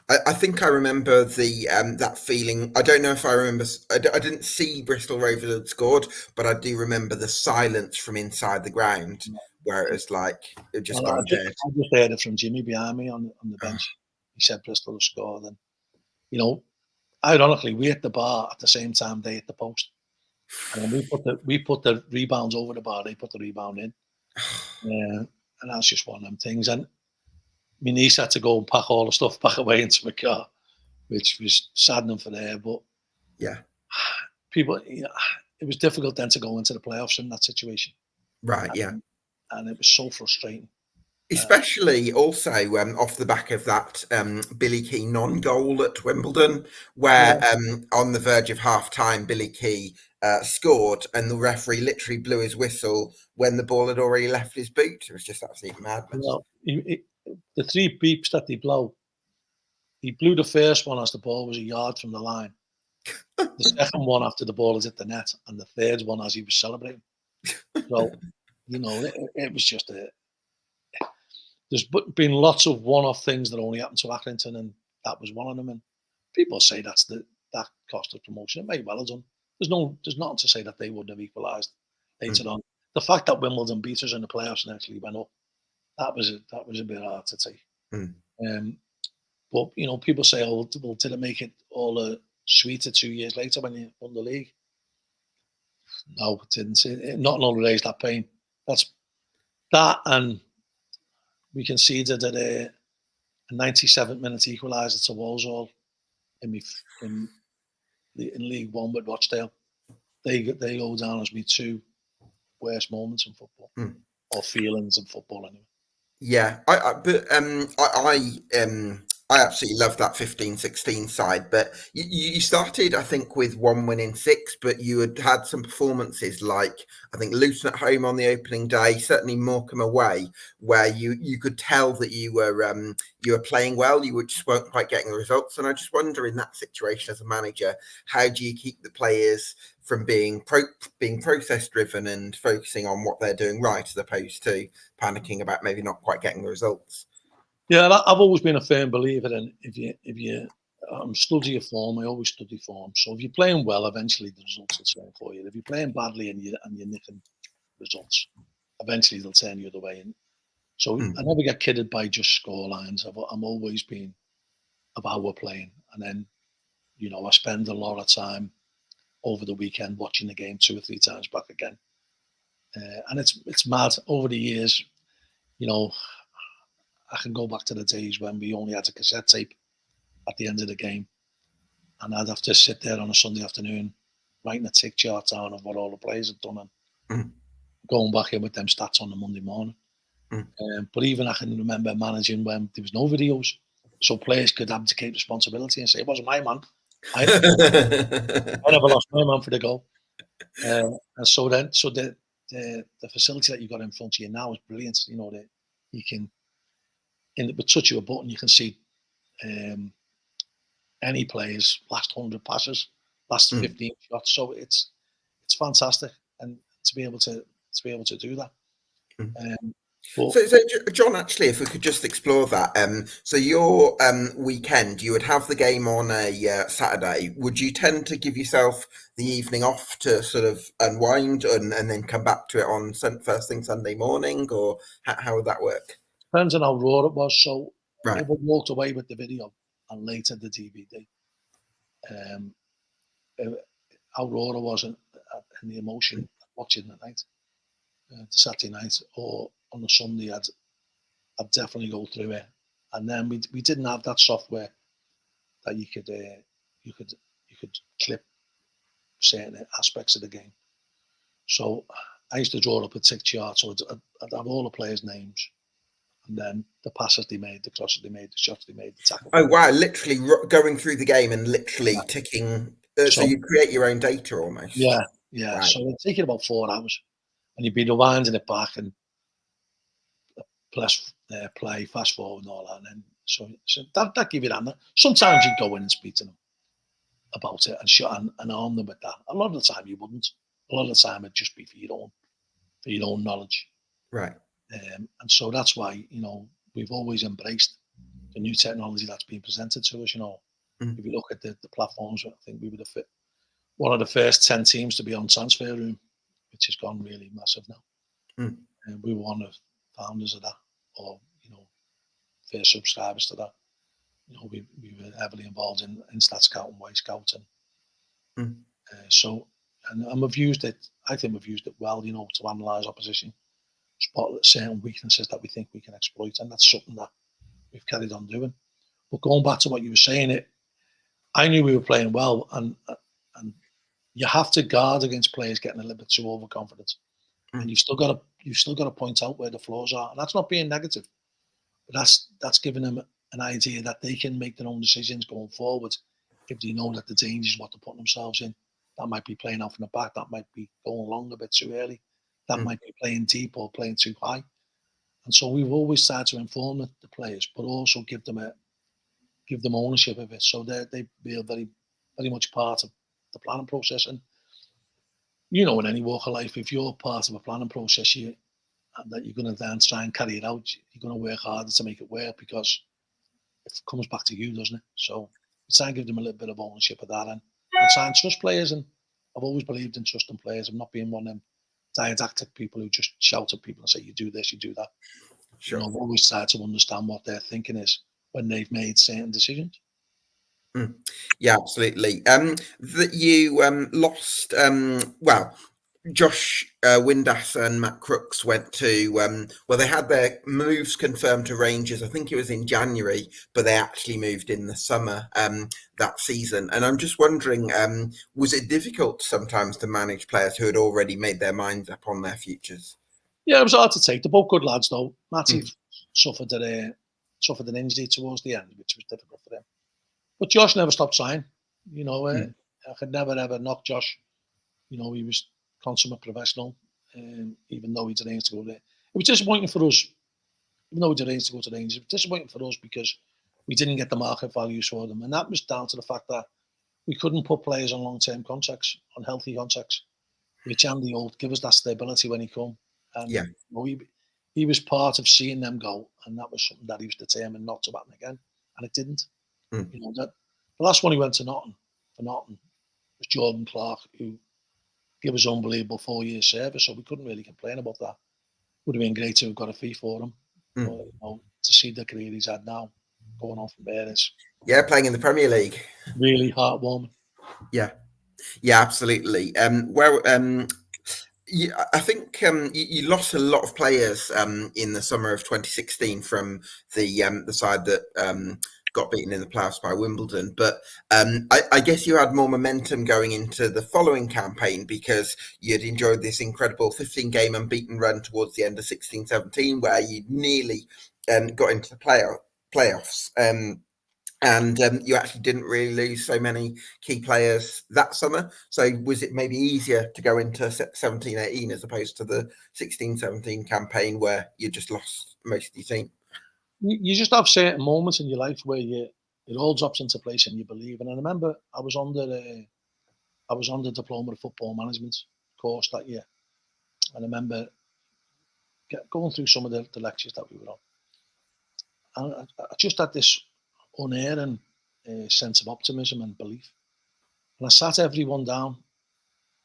I think I remember that feeling. I don't know if I remember. I didn't see Bristol Rovers had scored, but I do remember the silence from inside the ground, where it was like it just gone dead. I just heard it from Jimmy behind me on the bench. He said Bristol had scored, and ironically, we hit the bar at the same time they hit the post, and we put the rebounds over the bar. They put the rebound in, and that's just one of them things. And my niece had to go and pack all the stuff back away into my car, which was saddening for her. But yeah, people, it was difficult then to go into the playoffs in that situation. Right. Yeah. And it was so frustrating. Especially also off the back of that Billy Key non-goal at Wimbledon, where on the verge of half-time, Billy Key scored, and the referee literally blew his whistle when the ball had already left his boot. It was just absolute madness. The three beeps that they blow, he blew the first one as the ball was a yard from the line, the second one after the ball has hit the net, and the third one as he was celebrating. So, it was just there's been lots of one-off things that only happened to Accrington, and that was one of them. And people say that cost of promotion. It may well have done. There's nothing to say that they wouldn't have equalised later on. The fact that Wimbledon beat us in the playoffs and actually went up, that was a bit hard to take. But people say, "Oh, well, did it make it all sweeter 2 years later when you won the league?" No, it didn't. Not only raised that pain. That's that, and we conceded at a 97th minute equaliser to Walsall in League One with Rochdale. They go down as my two worst moments in football, or feelings in football anyway. Yeah, I absolutely love that 15-16 side, but you started, I think, with 1 win in 6, but you had some performances like, I think, Luton at home on the opening day, certainly Morecambe away, where you could tell that you were playing well, you just weren't quite getting the results. And I just wonder, in that situation as a manager, how do you keep the players from being process driven and focusing on what they're doing right, as opposed to panicking about maybe not quite getting the results? Yeah, I've always been a firm believer in if you study your form. I always study form. So if you're playing well, eventually the results will turn for you. If you're playing badly and you're nicking results, eventually they'll turn the other way. And so I never get kidded by just score lines. I'm always been about we're playing, and then I spend a lot of time over the weekend watching the game 2 or 3 times back again. And it's mad over the years. I can go back to the days when we only had a cassette tape at the end of the game, and I'd have to sit there on a Sunday afternoon writing a tick chart down of what all the players had done and going back in with them stats on the Monday morning. But even I can remember managing when there was no videos. so players could abdicate responsibility and say, it wasn't my man. I never lost my man for the goal. And so the facility that you got in front of you now is brilliant. You know, that you can, in the touch of a button, you can see any player's last 100 passes, last 15 shots. So it's fantastic, and to be able to do that. So, John, actually, if we could just explore that. So your weekend, you would have the game on a Saturday. Would you tend to give yourself the evening off to sort of unwind and then come back to it on first thing Sunday morning, or how would that work? Depends on how raw it was. So Right. if I walked away with the video and later the DVD, how raw it was and the emotion watching the night, the Saturday night, or on the Sunday, I'd definitely go through it. And then we didn't have that software that you could clip certain aspects of the game. So I used to draw up a tick chart. So I'd have all the players' names, and then the passes they made, the crosses they made, the shots they made, the tackle. Oh wow! Literally going through the game and literally ticking. So you create your own data almost. Yeah. Wow. So it'd take it about 4 hours, and you'd be rewinding it back and press play, fast forward, and all that. And then so that give you that. Sometimes you'd go in and speak to them about it and arm them with that. A lot of the time you wouldn't. A lot of the time it'd just be for your own knowledge. Right. And so that's why, you know, we've always embraced the new technology that's been presented to us. You know, if you look at the platforms, I think we were one of the first 10 teams to be on Transfer Room, which has gone really massive now. And we were one of the founders of that, or, you know, first subscribers to that. You know, we were heavily involved in Stat Scout and White Scout, and and we've used it. I think we've used it well, you know, to analyse opposition, spot certain weaknesses that we think we can exploit, and that's something that we've carried on doing. But going back to what you were saying, I knew we were playing well, and you have to guard against players getting a little bit too overconfident, and you've still got to point out where the flaws are, and that's not being negative, but that's giving them an idea that they can make their own decisions going forward if they know that the danger is what they're putting themselves in. That might be playing out from the back, that might be going long a bit too early, that might be playing deep or playing too high. And so we've always tried to inform the players, but also give them ownership of it, so they feel very, very much part of the planning process. And you know, in any walk of life, if you're part of a planning process, that you're going to then try and carry it out, you're going to work harder to make it work, because it comes back to you, doesn't it? So we try and give them a little bit of ownership of that, and try and trust players. And I've always believed in trusting players. I'm not being one of them didactic people who just shout at people and say, you do this, you do that. Sure. You know, I've always tried to understand what their thinking is when they've made certain decisions. Yeah, absolutely. That you lost. Well, Josh Windass and Matt Crooks went to. Well, they had their moves confirmed to Rangers. I think it was in January, but they actually moved in the summer that season. And I'm just wondering, was it difficult sometimes to manage players who had already made their minds up on their futures? Yeah, it was hard to take. They're both good lads, though. Matty suffered an injury towards the end, which was difficult for them. But Josh never stopped trying. You know, I could never ever knock Josh. You know, he was consummate professional, even though he'd arranged to go there. It was disappointing for us, even though he'd arranged to go to Rangers. It was disappointing for us because we didn't get the market values for them, and that was down to the fact that we couldn't put players on long-term contracts, on healthy contracts, which Andy Holt give us that stability when he come. And you know, he was part of seeing them go, and that was something that he was determined not to happen again, and it didn't. You know, that the last one he went to Nottingham was Jordan Clark, who gave us unbelievable 4-year service, so we couldn't really complain about that. Would have been great to have got a fee for him. But, you know, to see the career he's had now, going on from there, is playing in the Premier League, really heartwarming. Yeah, absolutely. I think you lost a lot of players in the summer of 2016 from the side that got beaten in the playoffs by Wimbledon. But I guess you had more momentum going into the following campaign because you'd enjoyed this incredible 15-game unbeaten run towards the end of 16-17, where you nearly got into the playoffs. And you actually didn't really lose so many key players that summer. So was it maybe easier to go into 17-18 as opposed to the 16-17 campaign where you just lost most of your team? You just have certain moments in your life where it all drops into place and you believe. And I remember I was on the diploma of football management course that year. And I remember going through some of the lectures that we were on. And I just had this unerring sense of optimism and belief. And I sat everyone down,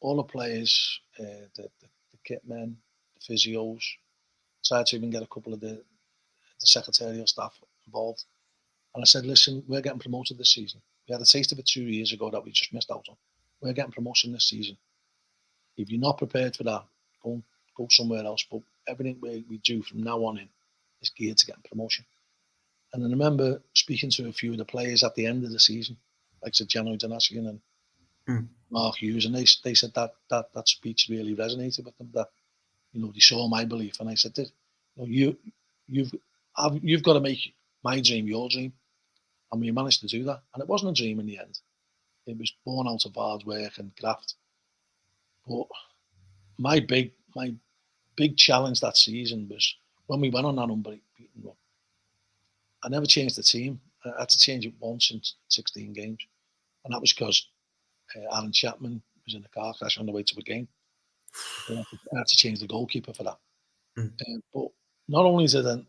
all the players, the kit men, the physios, tried to even get a couple of the secretarial staff involved. And I said, listen, we're getting promoted this season. We had a taste of it 2 years ago that we just missed out on. We're getting promotion this season. If you're not prepared for that, go somewhere else. But everything we do from now on in is geared to getting promotion. And I remember speaking to a few of the players at the end of the season, like John Coleman and Mark Hughes, and they said that speech really resonated with them. That they saw my belief, and I said, you've got to make my dream your dream, and we managed to do that. And it wasn't a dream in the end; it was born out of hard work and graft. But my big challenge that season was when we went on that unbeaten run. I never changed the team. I had to change it once in 16 games, and that was because Alan Chapman was in a car crash on the way to a game. I had to change the goalkeeper for that. But not only did I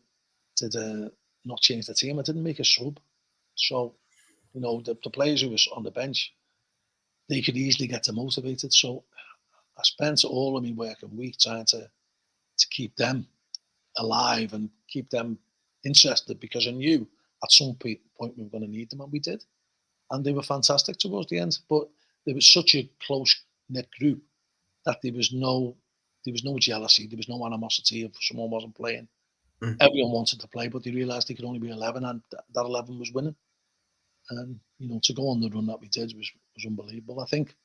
not change the team, I didn't make a sub. So, the players who was on the bench, they could easily get demotivated. So I spent all of my working week trying to keep them alive and keep them interested, because I knew at some point we were going to need them, and we did. And they were fantastic towards the end. But there was such a close knit group that there was no jealousy, there was no animosity if someone wasn't playing. Everyone wanted to play, but they realised they could only be 11, and that 11 was winning. And to go on the run that we did was unbelievable. I think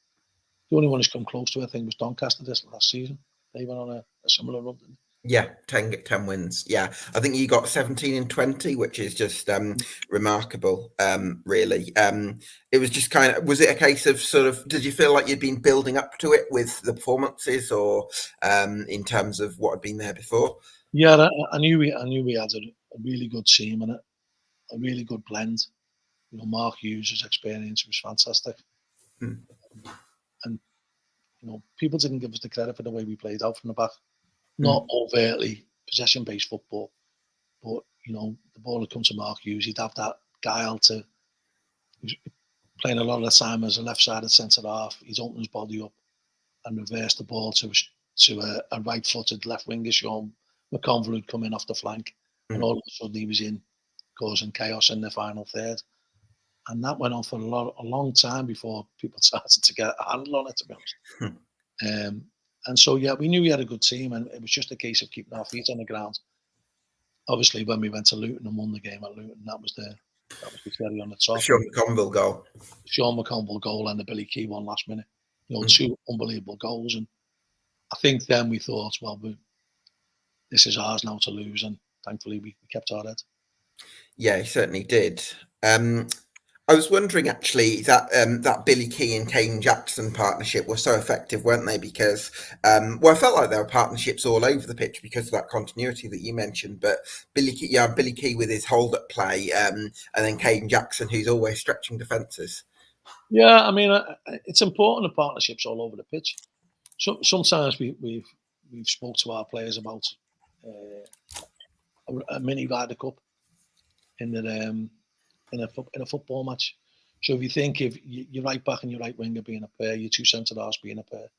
the only one who's come close to it, I think, was Doncaster this last season. They went on a similar run. Yeah, 10 wins. Yeah, I think you got 17 and 20, which is just remarkable, really. It was just was it a case of did you feel like you'd been building up to it with the performances, or in terms of what had been there before? Yeah, I knew we had a really good team and a really good blend. Mark Hughes' experience was fantastic. And people didn't give us the credit for the way we played out from the back. Not overtly possession-based football, but the ball would come to Mark Hughes. He'd have that guile to playing a lot of the time as a left-sided centre half. He'd open his body up and reverse the ball to a right-footed left winger, Sean McConville, who'd come in off the flank, and all of a sudden he was in causing chaos in the final third. And that went on for a long time before people started to get a handle on it, to be honest. And so, yeah, we knew we had a good team, and it was just a case of keeping our feet on the ground. Obviously, when we went to Luton and won the game at Luton, that was the cherry on the top. Sean McConville goal. Sean McConville goal and the Billy Key one last minute. Two unbelievable goals. And I think then we thought, well, this is ours now to lose. And thankfully, we kept our head. Yeah, he certainly did. I was wondering actually that Billy Key and Kane Jackson partnership was so effective, weren't they? Because I felt like there were partnerships all over the pitch because of that continuity that you mentioned. But Billy Key with his hold-up play, and then Kane Jackson, who's always stretching defences. Yeah, I mean, it's important, the partnerships all over the pitch. So sometimes we've spoke to our players about a mini Ryder Cup in a football match. So if you think if your right back and your right winger being a pair, your two centre halves being a pair,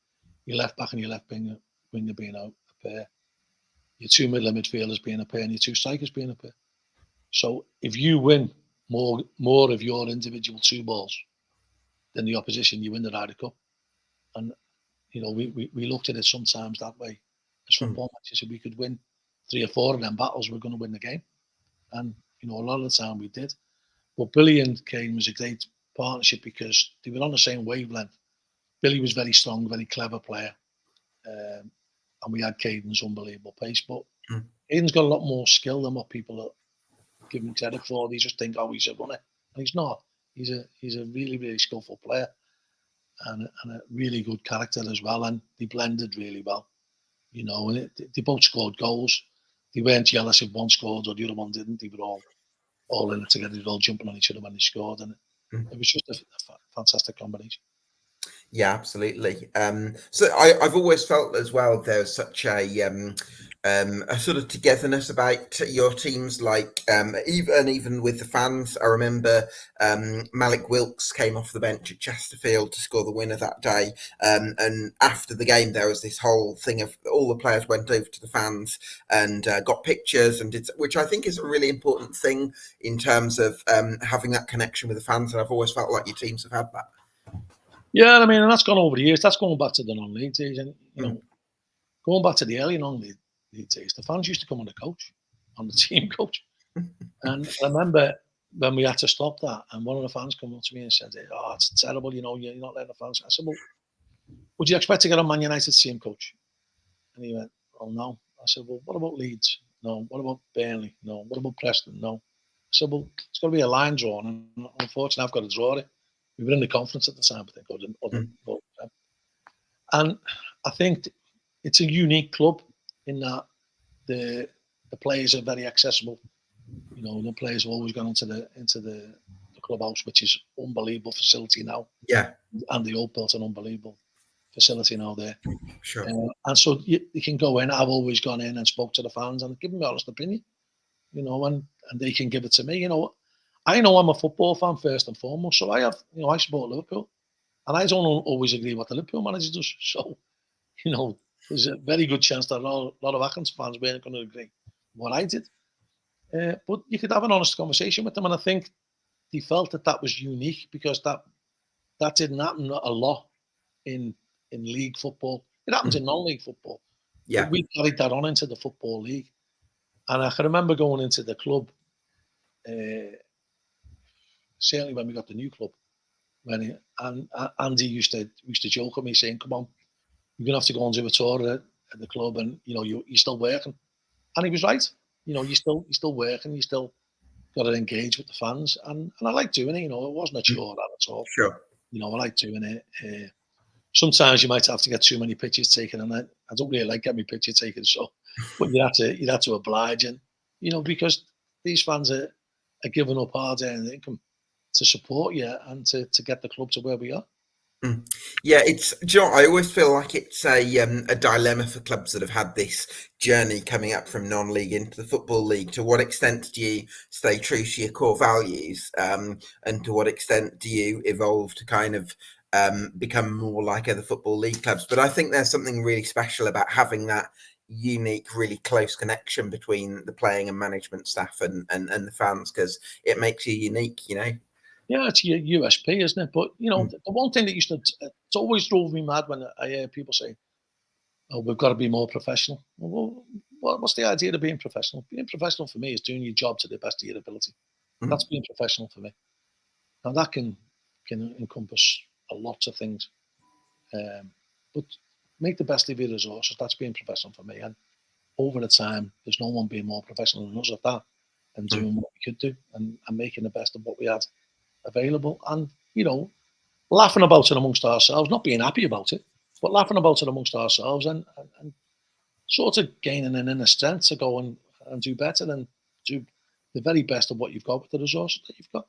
your left back and your left winger being a pair, your two middle midfielders being a pair, and your two strikers being a pair. So if you win more of your individual two balls than the opposition, you win the Ryder Cup. And we looked at it sometimes that way as football matches. If we could win 3 or 4 of them battles, we're going to win the game. And a lot of the time we did. But Billy and Kane was a great partnership because they were on the same wavelength. Billy was very strong, very clever player, and we had Caden's unbelievable pace. But Caden's got a lot more skill than what people give him credit for. They just think, oh, he's a runner. And he's not. He's a really, really skillful player and a really good character as well. And they blended really well, and they both scored goals. They weren't jealous if one scored or the other one didn't. They were all in it together. They were all jumping on each other when they scored. And it was just a fantastic combination. Yeah, absolutely. So I've always felt as well there's such a sort of togetherness about your teams. Like even with the fans, I remember Malik Wilkes came off the bench at Chesterfield to score the winner that day. And after the game, there was this whole thing of all the players went over to the fans and got pictures and which I think is a really important thing in terms of having that connection with the fans. And I've always felt like your teams have had that. Yeah, I mean, and that's gone over the years. That's going back to the non-league days, and going back to the early non-league days. The fans used to come on the coach, on the team coach, and I remember when we had to stop that, and one of the fans came up to me and said, "Oh, it's terrible, you're not letting the fans." I said, "Well, would you expect to get a Man United team coach?" And he went, "Oh no." I said, "Well, what about Leeds? No. What about Burnley? No. What about Preston? No." I said, "Well, it's got to be a line drawn, and unfortunately, I've got to draw it." We were in the conference at the time, I think, and I think it's a unique club in that the players are very accessible. The players have always gone into the clubhouse, which is unbelievable facility now. Yeah, and they all built an unbelievable facility now there. sure. And so you can go in. I've always gone in and spoke to the fans and given my honest opinion, and they can give it to me. I know I'm a football fan first and foremost, so I have, I support Liverpool, and I don't always agree what the Liverpool manager does. So, there's a very good chance that a lot of Accrington fans weren't going to agree with what I did. But you could have an honest conversation with them, and I think they felt that was unique because that didn't happen a lot in league football. It happens in non-league football. Yeah. But we carried that on into the football league. And I can remember going into the club, certainly when we got the new club, and Andy used to joke with me saying, "Come on, you're gonna have to go and do a tour at the club, and you're still working." And he was right. You're still working. You still got to engage with the fans, and I like doing it. It wasn't a chore at all. Sure. I like doing it. Sometimes you might have to get too many pictures taken, and I don't really like getting my picture taken. So, but you have to oblige, and because these fans are giving up hard-earned income to support you and to get the club to where we are. Yeah, I always feel like it's a dilemma for clubs that have had this journey coming up from non-league into the football league. To what extent do you stay true to your core values, and to what extent do you evolve to kind of become more like other football league clubs? But I think there's something really special about having that unique, really close connection between the playing and management staff and the fans, because it makes you unique, Yeah, it's your USP, isn't it? But the one thing that it's always drove me mad when I hear people say, "Oh, we've got to be more professional." Well, what's the idea of being professional? Being professional for me is doing your job to the best of your ability. That's being professional for me. Now that can encompass a lot of things, but make the best of your resources. That's being professional for me. And over the time, there's no one being more professional than us at that, and doing what we could do and making the best of what we had available, and laughing about it amongst ourselves, not being happy about it, but laughing about it amongst ourselves and sort of gaining an inner strength to go and do better and do the very best of what you've got with the resources that you've got.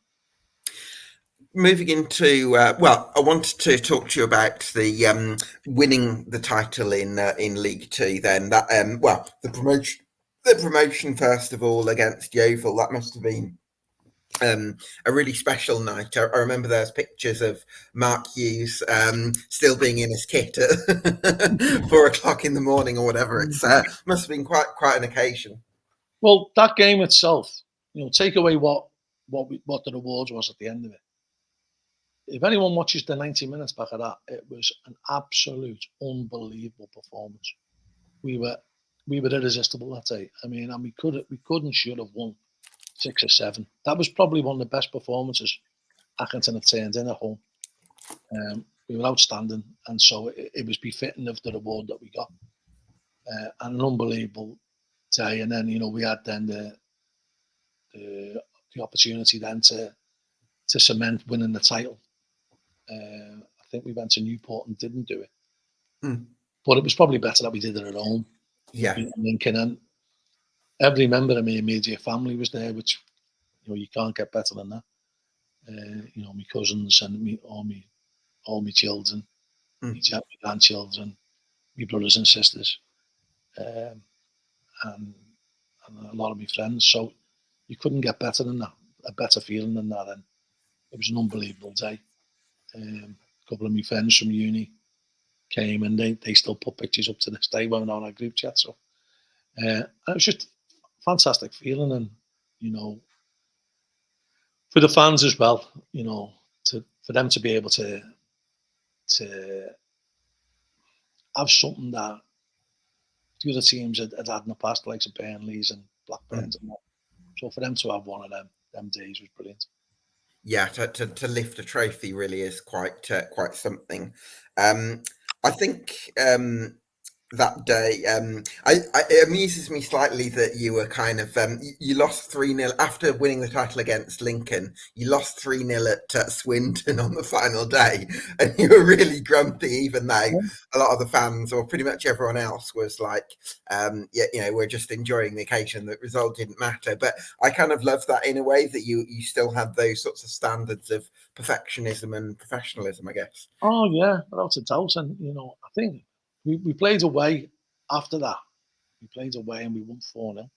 Moving into I wanted to talk to you about the winning the title in League Two. Then that the promotion first of all against Yeovil. That must have been a really special night. I remember there's pictures of Mark Hughes still being in his kit at 4 o'clock in the morning or whatever. It's must have been quite an occasion. Well, that game itself, take away what the reward was at the end of it. If anyone watches the 90 minutes back of that, it was an absolute unbelievable performance. We were irresistible that day. I mean, and we couldn't should have won 6 or 7. That was probably one of the best performances Accrington have turned in at home. We were outstanding, and so it was befitting of the reward that we got, and an unbelievable day. And then we had then the opportunity then to to cement winning the title. I think we went to Newport and didn't do it. But it was probably better that we did it at home. Yeah. Lincoln, and every member of my immediate family was there, which you can't get better than that. My cousins and all my children, my grandchildren, my brothers and sisters, and a lot of my friends. So you couldn't get better than that, a better feeling than that. And it was an unbelievable day. A couple of my friends from uni came, and they still put pictures up to this day when we're on our group chat. So it was just a fantastic feeling, and for the fans as well, for them to be able to have something that the other teams had in the past, like the Burnleys and Blackburns and that. So for them to have one of them days was brilliant. Yeah, to lift a trophy really is quite something. I think that day, it amuses me slightly that you were kind of you lost 3-0 after winning the title against Lincoln. You lost 3-0 at Swindon on the final day, and you were really grumpy, even though a lot of the fans, or pretty much everyone else, was like, we're just enjoying the occasion. The result didn't matter. But I kind of love that in a way, that you still had those sorts of standards of perfectionism and professionalism, I guess. Oh yeah, without a doubt. And I think we played away after that. We played away and we won 4-0.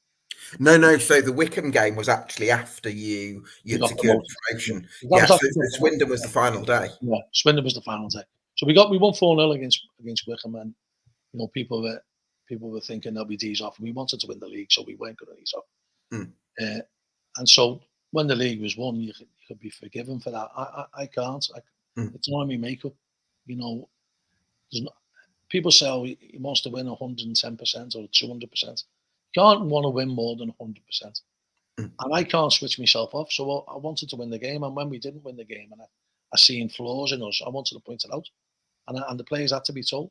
No. So the Wickham game was actually after you'd secured promotion. Yeah. So Swindon was the final day. Yeah, Swindon was the final day. So we won 4-0 against Wickham, and people were thinking that we'd ease off. We wanted to win the league, so we weren't going to ease off. And so when the league was won, you could be forgiven for that. I can't. It's not in my makeup. People say, oh, he wants to win 110% or 200%. You can't want to win more than 100%. And I can't switch myself off. So I wanted to win the game. And when we didn't win the game and I seen flaws in us, I wanted to point it out. And the players had to be told.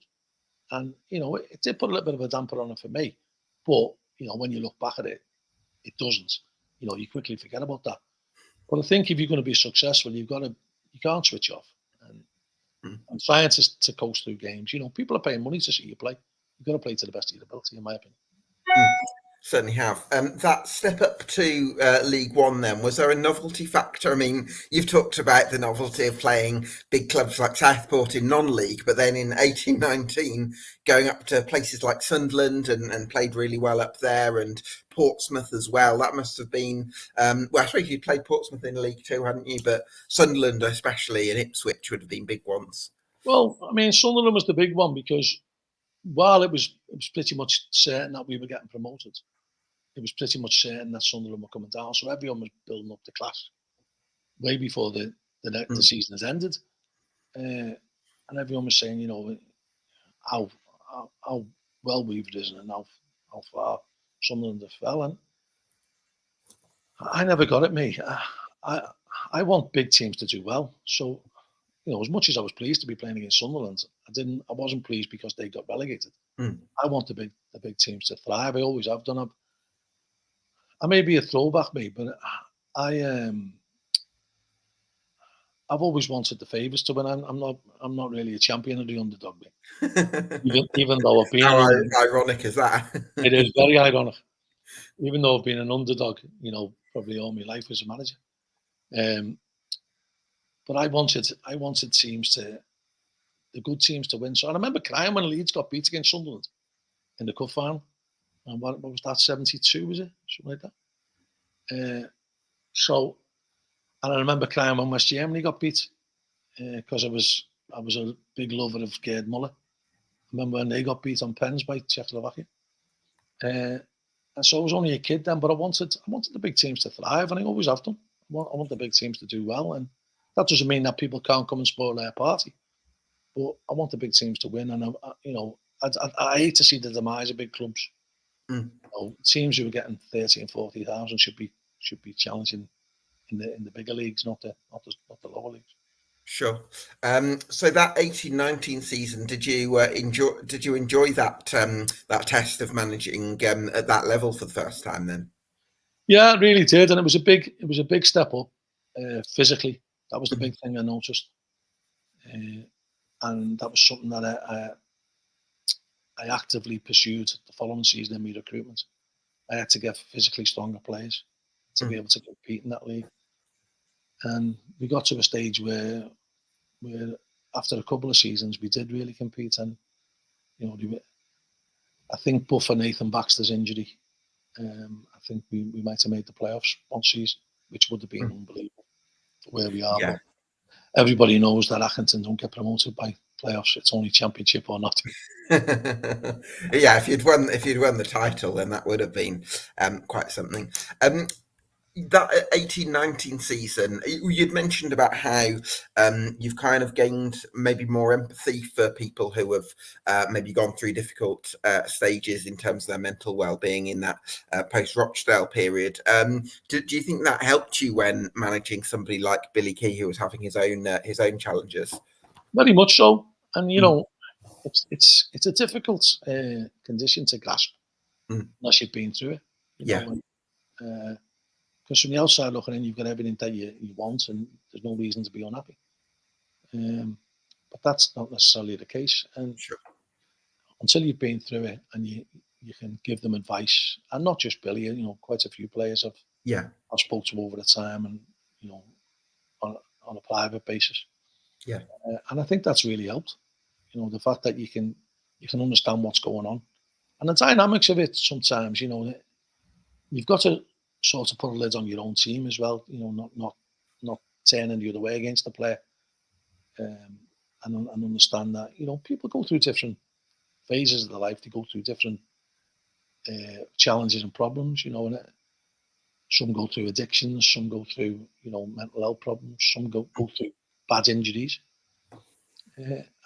And, it did put a little bit of a damper on it for me. But, when you look back at it, it doesn't. You quickly forget about that. But I think if you're going to be successful, you can't switch off. And trying to coast through games. People are paying money to see you play. You've got to play to the best of your ability, in my opinion. Certainly have. That step up to League One then, was there a novelty factor? I mean, you've talked about the novelty of playing big clubs like Southport in non-league, but then in 18-19, going up to places like Sunderland and played really well up there, and Portsmouth as well. That must have been, I suppose you played Portsmouth in League Two, hadn't you? But Sunderland especially and Ipswich would have been big ones. Well, I mean, Sunderland was the big one because while it was pretty much certain that we were getting promoted, it was pretty much certain that Sunderland were coming down. So everyone was building up the class way before the season has ended. And everyone was saying, how well we've risen and how far Sunderland have fell. And I never got it, me. I want big teams to do well. So, as much as I was pleased to be playing against Sunderland, I wasn't pleased because they got relegated. I want the big teams to thrive. I always have done. I may be a throwback, mate, but I've always wanted the favourites to win. I'm not really a champion of the underdog, mate. even though I've been. How ironic is that? It is very ironic. Even though I've been an underdog, probably all my life as a manager. But I wanted teams the good teams to win. So I remember crying when Leeds got beat against Sunderland in the cup final. And what was that, 72, was it? Something like that. And I remember crying when West Germany got beat because I was a big lover of Gerd Muller. I remember when they got beat on pens by Czechoslovakia. And so I was only a kid then, but I wanted the big teams to thrive, and I always have done. I want the big teams to do well, and that doesn't mean that people can't come and spoil their party. But I want the big teams to win, and I hate to see the demise of big clubs. Teams who are getting 30 and 40,000 should be challenging in the bigger leagues, not the lower leagues. Sure. So that 18-19 season, did you enjoy that test of managing at that level for the first time then? Yeah, it really did, and it was a big step up physically. That was the big thing I noticed. And that was something that I actively pursued the following season in my recruitment. I had to get physically stronger players to be able to compete in that league. And we got to a stage where after a couple of seasons, we did really compete. And, I think but for Nathan Baxter's injury, I think we might have made the playoffs one season, which would have been unbelievable for where we are. Yeah. But everybody knows that Accrington don't get promoted by playoffs. It's only championship or not. Yeah, if you'd won the title, then that would have been quite something. That 18-19 season, you'd mentioned about how you've kind of gained maybe more empathy for people who have maybe gone through difficult stages in terms of their mental well-being in that post-Rochdale period. Do you think that helped you when managing somebody like Billy Key, who was having his own challenges? Very much so. And, it's a difficult condition to grasp unless you've been through it. Because from the outside looking in, you've got everything that you want, and there's no reason to be unhappy. But that's not necessarily the case. And Sure. until you've been through it, and you can give them advice, and not just Billy, quite a few players I've spoke to over the time, and on a private basis. Yeah. And I think that's really helped. The fact that you can understand what's going on, and the dynamics of it. Sometimes, you've got to sort of put a lid on your own team as well. Not turning the other way against the player, and understand that people go through different phases of their life. They go through different challenges and problems. And some go through addictions, some go through mental health problems, some go through bad injuries.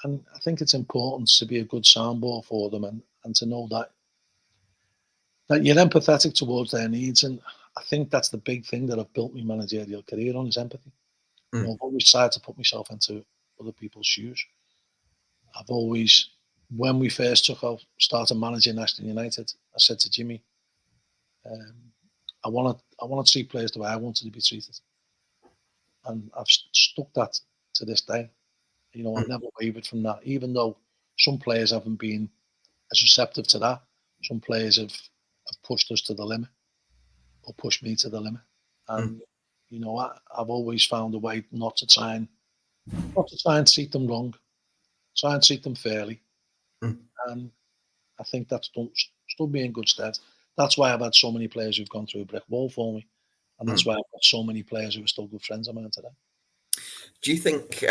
And I think it's important to be a good soundboard for them, and to know that you're empathetic towards their needs. And I think that's the big thing that I've built my managerial career on, is empathy. I've always tried to put myself into other people's shoes. I've always, when we first started managing Ashton United, I said to Jimmy, I want to treat players the way I wanted to be treated. And I've stuck that to this day. I've never wavered from that, even though some players haven't been as receptive to that. Some players have pushed us to the limit, or pushed me to the limit. And, I've always found a way not to try and treat them wrong, try and treat them fairly. And I think that's stood me in good stead. That's why I've had so many players who've gone through a brick wall for me. And that's why I've got so many players who are still good friends of mine today. Do you think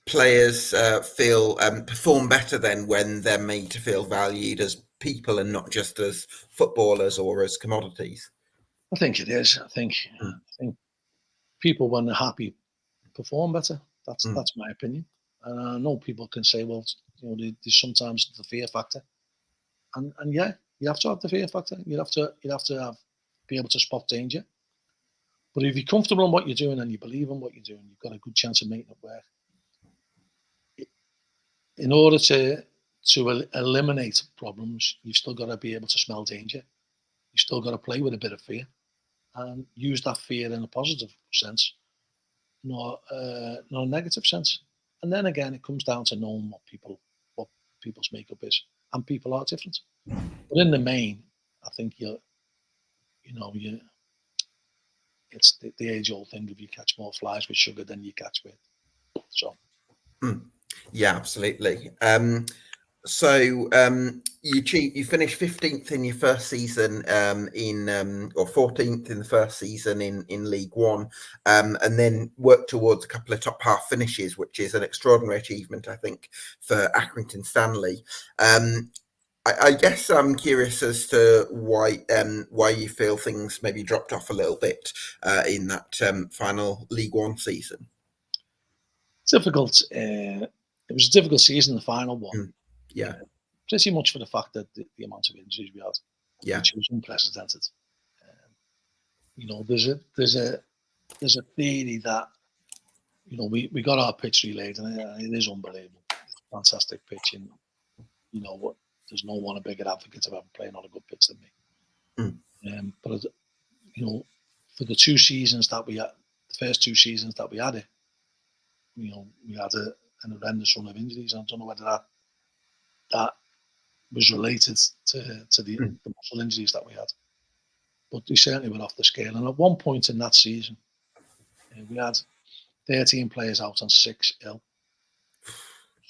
players perform better then when they're made to feel valued as people and not just as footballers or as commodities? I think it is. I think people, when they're happy, perform better. That's my opinion. And I know people can say, well, there's sometimes the fear factor, and yeah, you have to have the fear factor. You have to be able to spot danger. But if you're comfortable in what you're doing and you believe in what you're doing, you've got a good chance of making it work. In order to eliminate problems, you've still got to be able to smell danger. You've still got to play with a bit of fear, and use that fear in a positive sense, not a negative sense. And then again, it comes down to knowing what people's makeup is, and people are different. But in the main, I think it's the age-old thing: if you catch more flies with sugar than you catch with. So. Yeah, absolutely. So you finished 15th in your first season or 14th in the first season in League One, and then worked towards a couple of top half finishes, which is an extraordinary achievement, I think, for Accrington Stanley. I guess I'm curious as to why you feel things maybe dropped off a little bit in that final League One season. Difficult. It was a difficult season, the final one. Yeah. Pretty much for the fact that the amount of injuries we had, which was unprecedented. There's a theory that we got our pitch relayed, and it is unbelievable. It's a fantastic pitch, and there's no one a bigger advocate of having playing on a good pitch than me. But for the two seasons that we had, the first 2 seasons that we had it, we had an horrendous run of injuries. I don't know whether that was related to the muscle injuries that we had, but we certainly were off the scale. And at one point in that season, we had 13 players out and 6 ill.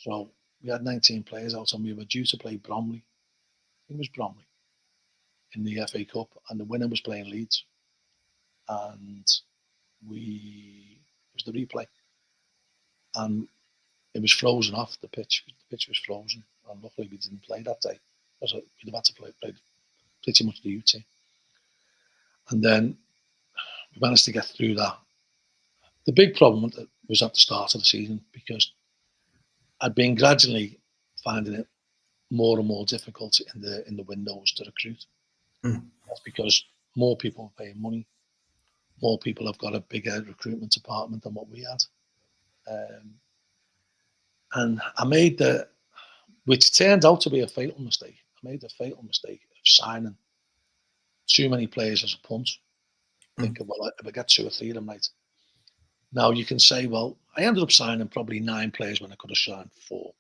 So we had 19 players out, and we were due to play Bromley. It was Bromley in the FA Cup, and the winner was playing Leeds. And it was the replay, and it was frozen off the pitch. The pitch was frozen, and luckily we didn't play that day, because we'd have had to play pretty much the U team. And then we managed to get through that. The big problem was at the start of the season, because I'd been gradually finding it more and more difficult in the windows to recruit. That's because more people are paying money, more people have got a bigger recruitment department than what we had. And I made which turned out to be a fatal mistake. I made the fatal mistake of signing too many players as a punt, thinking, well, if I get 2 or 3 of them right. Now you can say, well, I ended up signing probably 9 players when I could have signed 4.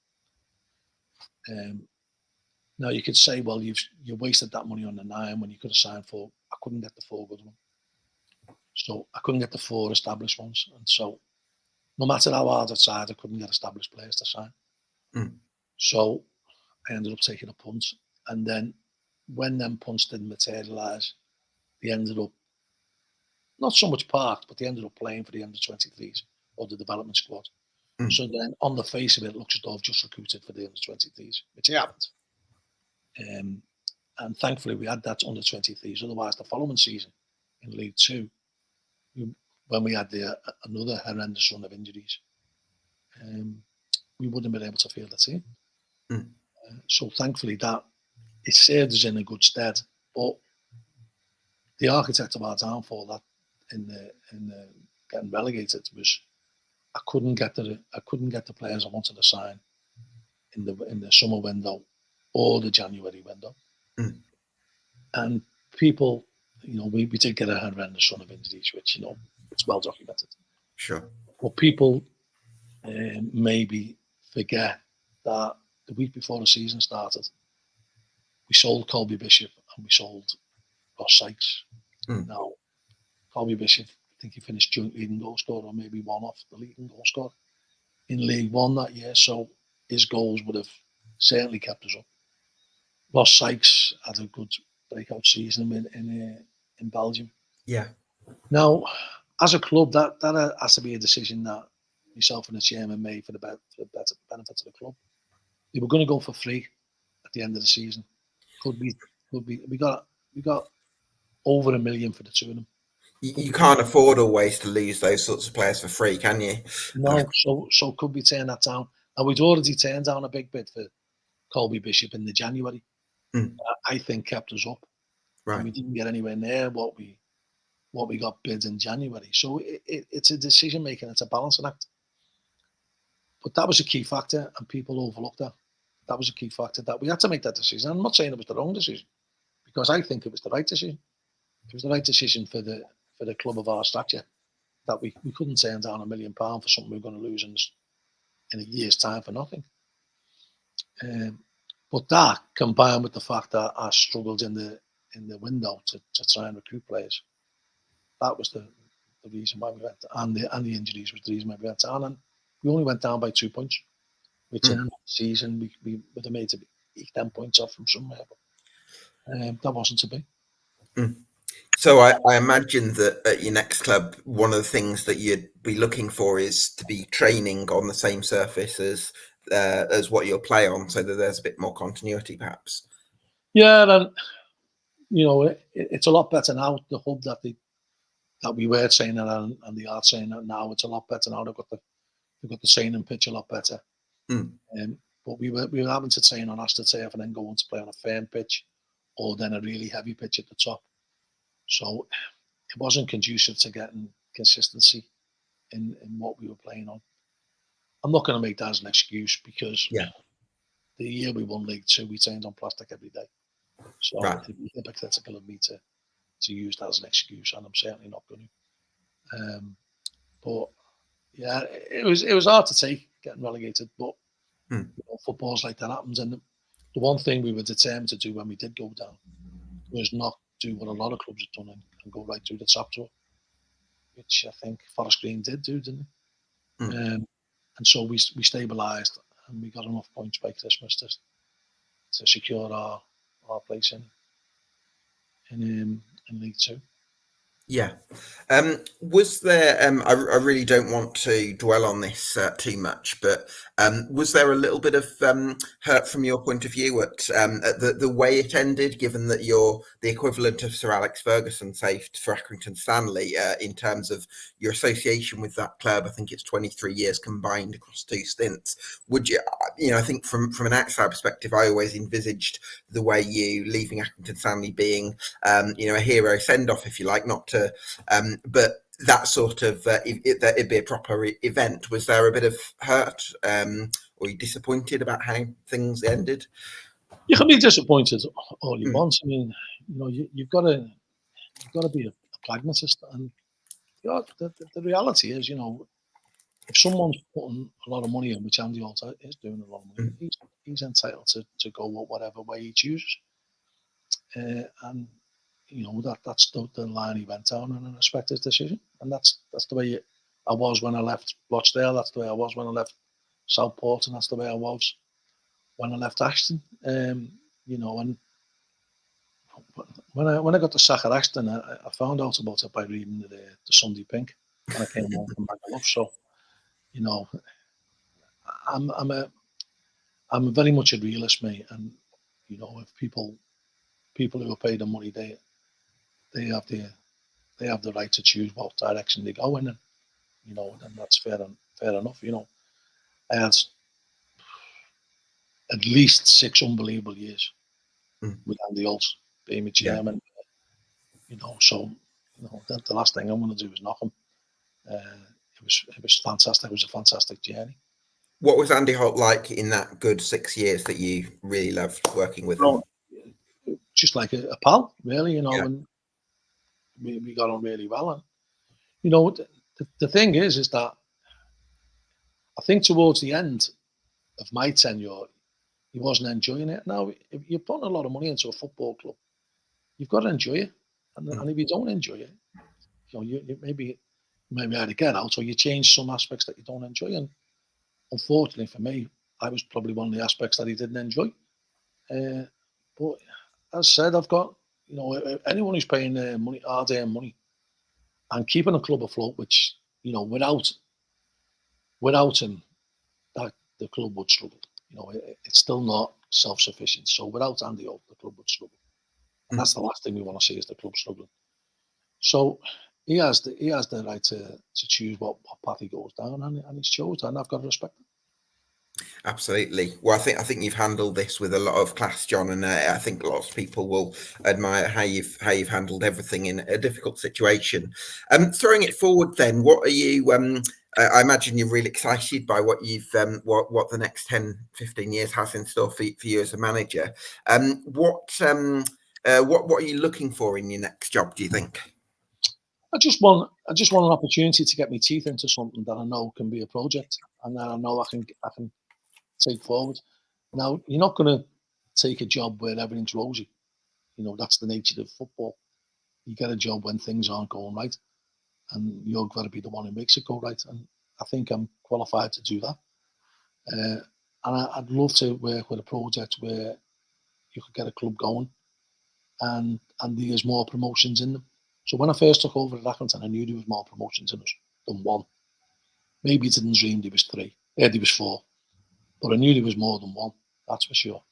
Now you could say, well, you wasted that money on the 9 when you could have signed 4. I couldn't get the 4 good ones. So I couldn't get the 4 established ones. And so no matter how hard I tried, I couldn't get established players to sign. So I ended up taking a punt. And then when them punts didn't materialise, they ended up not so much parked, but they ended up playing for the under-23s or the development squad. So then on the face of it, it looks as though I've just recruited for the under-23s, which I haven't. And thankfully we had that under-23s. Otherwise, the following season in League Two, when we had another horrendous run of injuries, we wouldn't have been able to field the team. So thankfully that it served us in a good stead. But the architect of our downfall, that in the getting relegated, was I couldn't get the players I wanted to sign in the summer window or the January window. And people, we did get a horrendous run of injuries, which it's well documented. Sure. But people maybe forget that the week before the season started, we sold Colby Bishop and we sold Ross Sykes. Now, Colby Bishop, I think he finished joint leading goal scorer, or maybe one off the leading goal scorer in League One that year. So his goals would have certainly kept us up. Ross Sykes had a good breakout season in Belgium. Yeah. Now, as a club, that has to be a decision that myself and the chairman made for the better benefit of the club. They were going to go for free at the end of the season. Could be. We got over $1 million for the 2 of them. You can't afford always to lose those sorts of players for free, can you? No, so could we turn that down? And we'd already turned down a big bid for Colby Bishop in the January. I think kept us up. Right. And we didn't get anywhere near what we got bids in January. So it's a decision making. It's a balancing act. But that was a key factor, and people overlooked that. That was a key factor that we had to make that decision. I'm not saying it was the wrong decision, because I think it was the right decision. It was the right decision for the club of our stature, that we couldn't turn down £1 million for something we were going to lose in a year's time for nothing. But that, combined with the fact that I struggled in the window to try and recruit players, that was the reason why we went down. And the injuries was the reason why we went down. And we only went down by 2 points, which in the season we would have made to eke 10 points off from somewhere. But that wasn't to be. So I imagine that at your next club, one of the things that you'd be looking for is to be training on the same surface as what you'll play on, so that there's a bit more continuity, perhaps. Yeah, and it's a lot better now. The hub that we were training and they are training now, it's a lot better now. They've got the training pitch a lot better. But we were having to train on AstroTurf and then go on to play on a firm pitch, or then a really heavy pitch at the top. So it wasn't conducive to getting consistency in what we were playing on. I'm not going to make that as an excuse, because the year we won League Two, we trained on plastic every day. So it'd be hypocritical of me to use that as an excuse, and I'm certainly not going to. But yeah, it was hard to take getting relegated, but football's like that happens. And the one thing we were determined to do when we did go down was not do what a lot of clubs have done and go right through the top drawer, which I think Forest Green didn't they? And so we stabilised and we got enough points by Christmas to secure our place in League Two. Yeah. Was there, I really don't want to dwell on this too much, but was there a little bit of hurt from your point of view at the way it ended, given that you're the equivalent of Sir Alex Ferguson, say, for Accrington Stanley, in terms of your association with that club? I think it's 23 years combined across 2 stints. Would you, I think from an outside perspective, I always envisaged the way you leaving Accrington Stanley being, a hero send-off, if you like, not to, but that sort of it'd be a proper event. Was there a bit of hurt, or you disappointed about how things ended? You can be disappointed all you want. I mean, you've got to be a pragmatist, and the reality is, if someone's putting a lot of money in, which Andy Alter is doing a lot of money, he's entitled to go whatever way he chooses, and that's the line he went down, and I respect his decision. And that's the way I was when I left Rochdale. That's the way I was when I left Southport, and that's the way I was when I left Ashton. And when I got the sack at Ashton, I found out about it by reading the Sunday Pink when I came home from Magaluf. So, I'm very much a realist, mate. And if people who are paid the money, they have the right to choose what direction they go in, and then that's fair enough. I had at least 6 unbelievable years with Andy Holt being my chairman. So the last thing I'm going to do is knock him. It was fantastic. It was a fantastic journey. What was Andy Holt like in that good 6 years that you really loved working with him? Just like a pal, really, and we got on really well. And the thing is that I think towards the end of my tenure, he wasn't enjoying it. Now, if you're putting a lot of money into a football club, you've got to enjoy it. And if you don't enjoy it, you maybe either get out or you change some aspects that you don't enjoy. And unfortunately for me, I was probably one of the aspects that he didn't enjoy. But as I said, I've got, anyone who's paying money, hard-earned money, and keeping a club afloat, which, without him, that the club would struggle. It's still not self-sufficient. So without Andy Holt, the club would struggle. And that's the last thing we want to see, is the club struggling. So he has the right to choose what path he goes down, and he's chosen, and I've got to respect it. Absolutely. Well, I think you've handled this with a lot of class, John, and I think lots of people will admire how you've handled everything in a difficult situation. Throwing it forward, then, what are you? I imagine you're really excited by what you've what the next 10, 15 years has in store for you as a manager. What are you looking for in your next job, do you think? I just want an opportunity to get my teeth into something that I know can be a project, and that I know I can take forward. Now, you're not going to take a job where everything's rosy. That's the nature of football. You get a job when things aren't going right, and you're going to be the one who makes it go right. And I think I'm qualified to do that. And I'd love to work with a project where you could get a club going, and there's more promotions in them. So when I first took over at Accrington, I knew there was more promotions in us than one. Maybe it didn't dream there was 3. There was 4. But I knew there was more than one, that's for sure.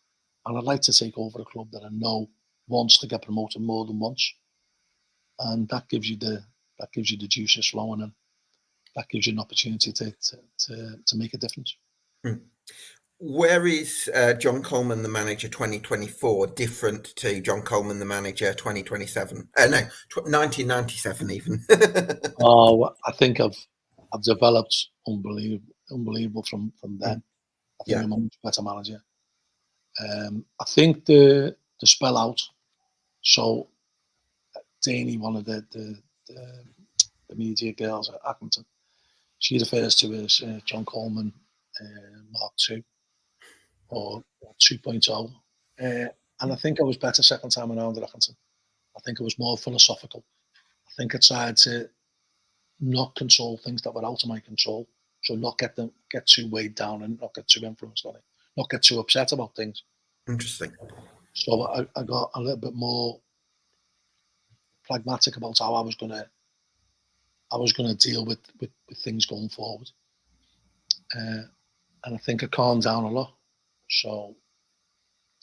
And I'd like to take over a club that I know wants to get promoted more than once. And that gives you the juices flowing, and that gives you an opportunity to make a difference. Where is John Coleman, the manager 2024, different to John Coleman, the manager 2027? No, 1997 even. I think I've developed unbelievable from then. I think I'm a much better manager. I think the spell out. So Danny, one of the media girls at Accrington, she refers to as John Coleman Mark II or 2.0. And I think I was better second time around at Accrington. I think it was more philosophical. I think I tried to not control things that were out of my control. So not get too weighed down and not get too influenced on it, not get too upset about things. Interesting. So I got a little bit more pragmatic about how I was gonna deal with things going forward. And I think I calmed down a lot. So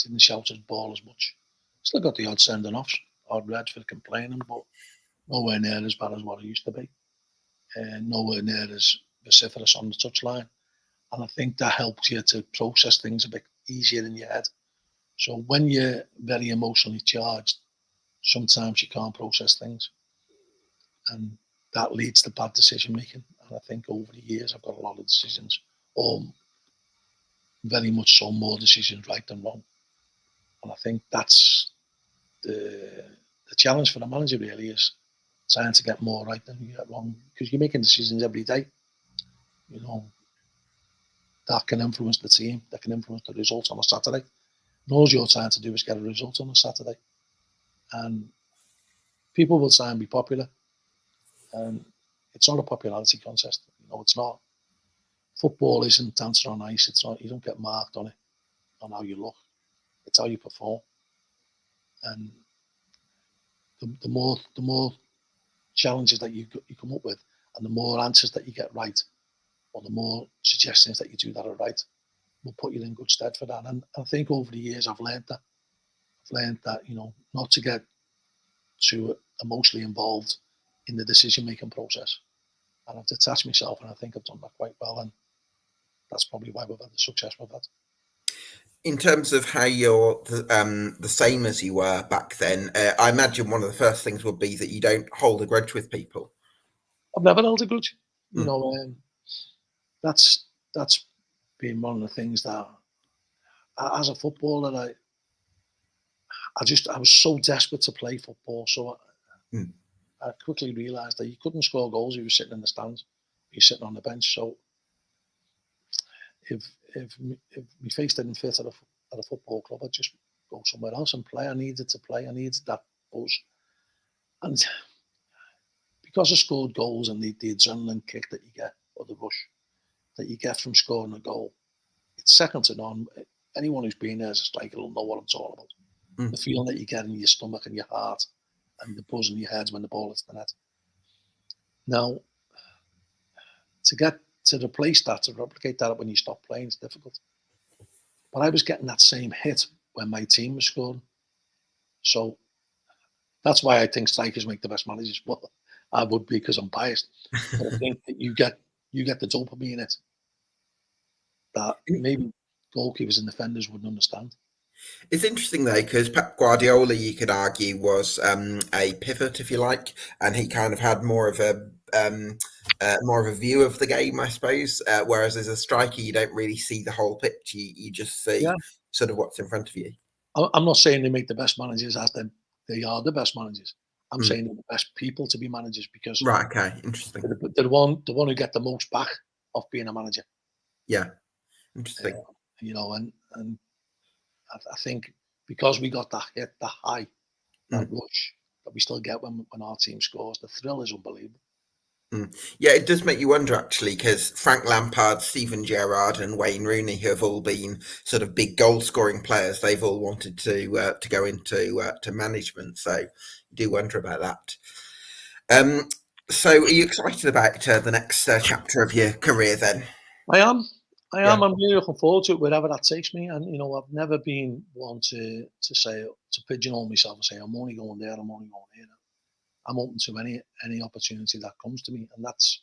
didn't shout at the ball as much. Still got the odd sending offs, odd reds for complaining, but nowhere near as bad as what it used to be. And nowhere near as vociferous on the touchline. And I think that helps you to process things a bit easier in your head. So when you're very emotionally charged, sometimes you can't process things. And that leads to bad decision making. And I think over the years, I've got a lot of decisions, or very much so more decisions right than wrong. And I think that's the challenge for the manager really, is trying to get more right than you get wrong, because you're making decisions every day. You know, that can influence the team, that can influence the results on a Saturday. And all you're trying to do is get a result on a Saturday. And people will try and be popular. And it's not a popularity contest. You know, it's not. Football isn't dancing on ice. It's not. You don't get marked on it, on how you look. It's how you perform. And the more challenges that you come up with, and the more answers that you get right, or the more suggestions that you do that are right, will put you in good stead for that. And I think over the years I've learned that. You know, not to get too emotionally involved in the decision-making process. And I've detached myself, and I think I've done that quite well. And that's probably why we've had the success we've had. In terms of how you're the same as you were back then, I imagine one of the first things would be that you don't hold a grudge with people. I've never held a grudge. You Mm. know, that's been one of the things that, as a footballer, I was so desperate to play football. So I quickly realised that you couldn't score goals if you were sitting in the stands, you're sitting on the bench. So if my face didn't fit at a football club, I'd just go somewhere else and play. I needed to play. I needed that buzz. And because I scored goals and the adrenaline kick that you get, or the rush that you get from scoring a goal, it's second to none. Anyone who's been there as a striker will know what I'm talking about. The feeling that you get in your stomach and your heart, and the buzz in your head when the ball hits the net. Now, to get to replace that, to replicate that when you stop playing, is difficult. But I was getting that same hit when my team was scoring. So that's why I think strikers make the best managers. Well, I would be, because I'm biased. But I think that you get the dopamine in it that maybe goalkeepers and defenders wouldn't understand. It's interesting though, because Pep Guardiola, you could argue, was a pivot, if you like, and he kind of had more of a view of the game, I suppose. Whereas as a striker, you don't really see the whole pitch; you just see sort of what's in front of you. I'm not saying they make the best managers as they are the best managers. I'm saying they're the best people to be managers, because right, okay, interesting. They're the one who get the most back of being a manager. Yeah, interesting. You know, and I think because we got that hit, that high, that rush that we still get when our team scores, the thrill is unbelievable. Yeah, it does make you wonder actually, because Frank Lampard, Steven Gerrard, and Wayne Rooney, who have all been sort of big goal-scoring players, they've all wanted to go into to management. So you do wonder about that. So are you excited about the next chapter of your career then? I am. I'm really looking forward to it, wherever that takes me. And you know, I've never been one to say, to pigeonhole myself and say I'm only going there, I'm only going here. I'm open to any opportunity that comes to me, and that's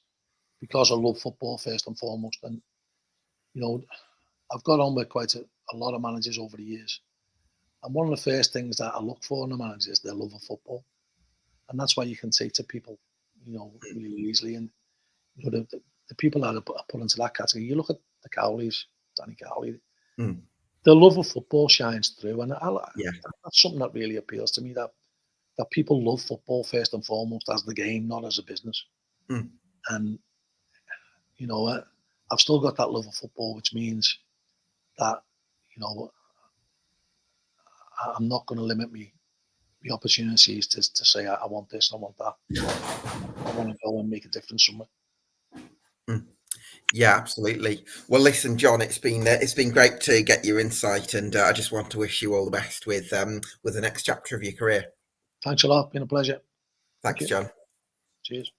because I love football first and foremost. And you know, I've got on with quite a lot of managers over the years, and one of the first things that I look for in a manager is their love of football, and that's why you can take to people, you know, really easily. And you know, the people that are put into that category, you look at the Coleys, Danny Coley, the love of football shines through, and that's something that really appeals to me. That people love football first and foremost as the game, not as a business. And you know, I've still got that love of football, which means that, you know, I'm not going to limit me the opportunities to say I want this, I want that. I want to go and make a difference somewhere. Mm. Yeah, absolutely. Well, listen, John, it's been great to get your insight, and I just want to wish you all the best with the next chapter of your career. Thanks a lot. Been a pleasure. Thanks, John. Cheers.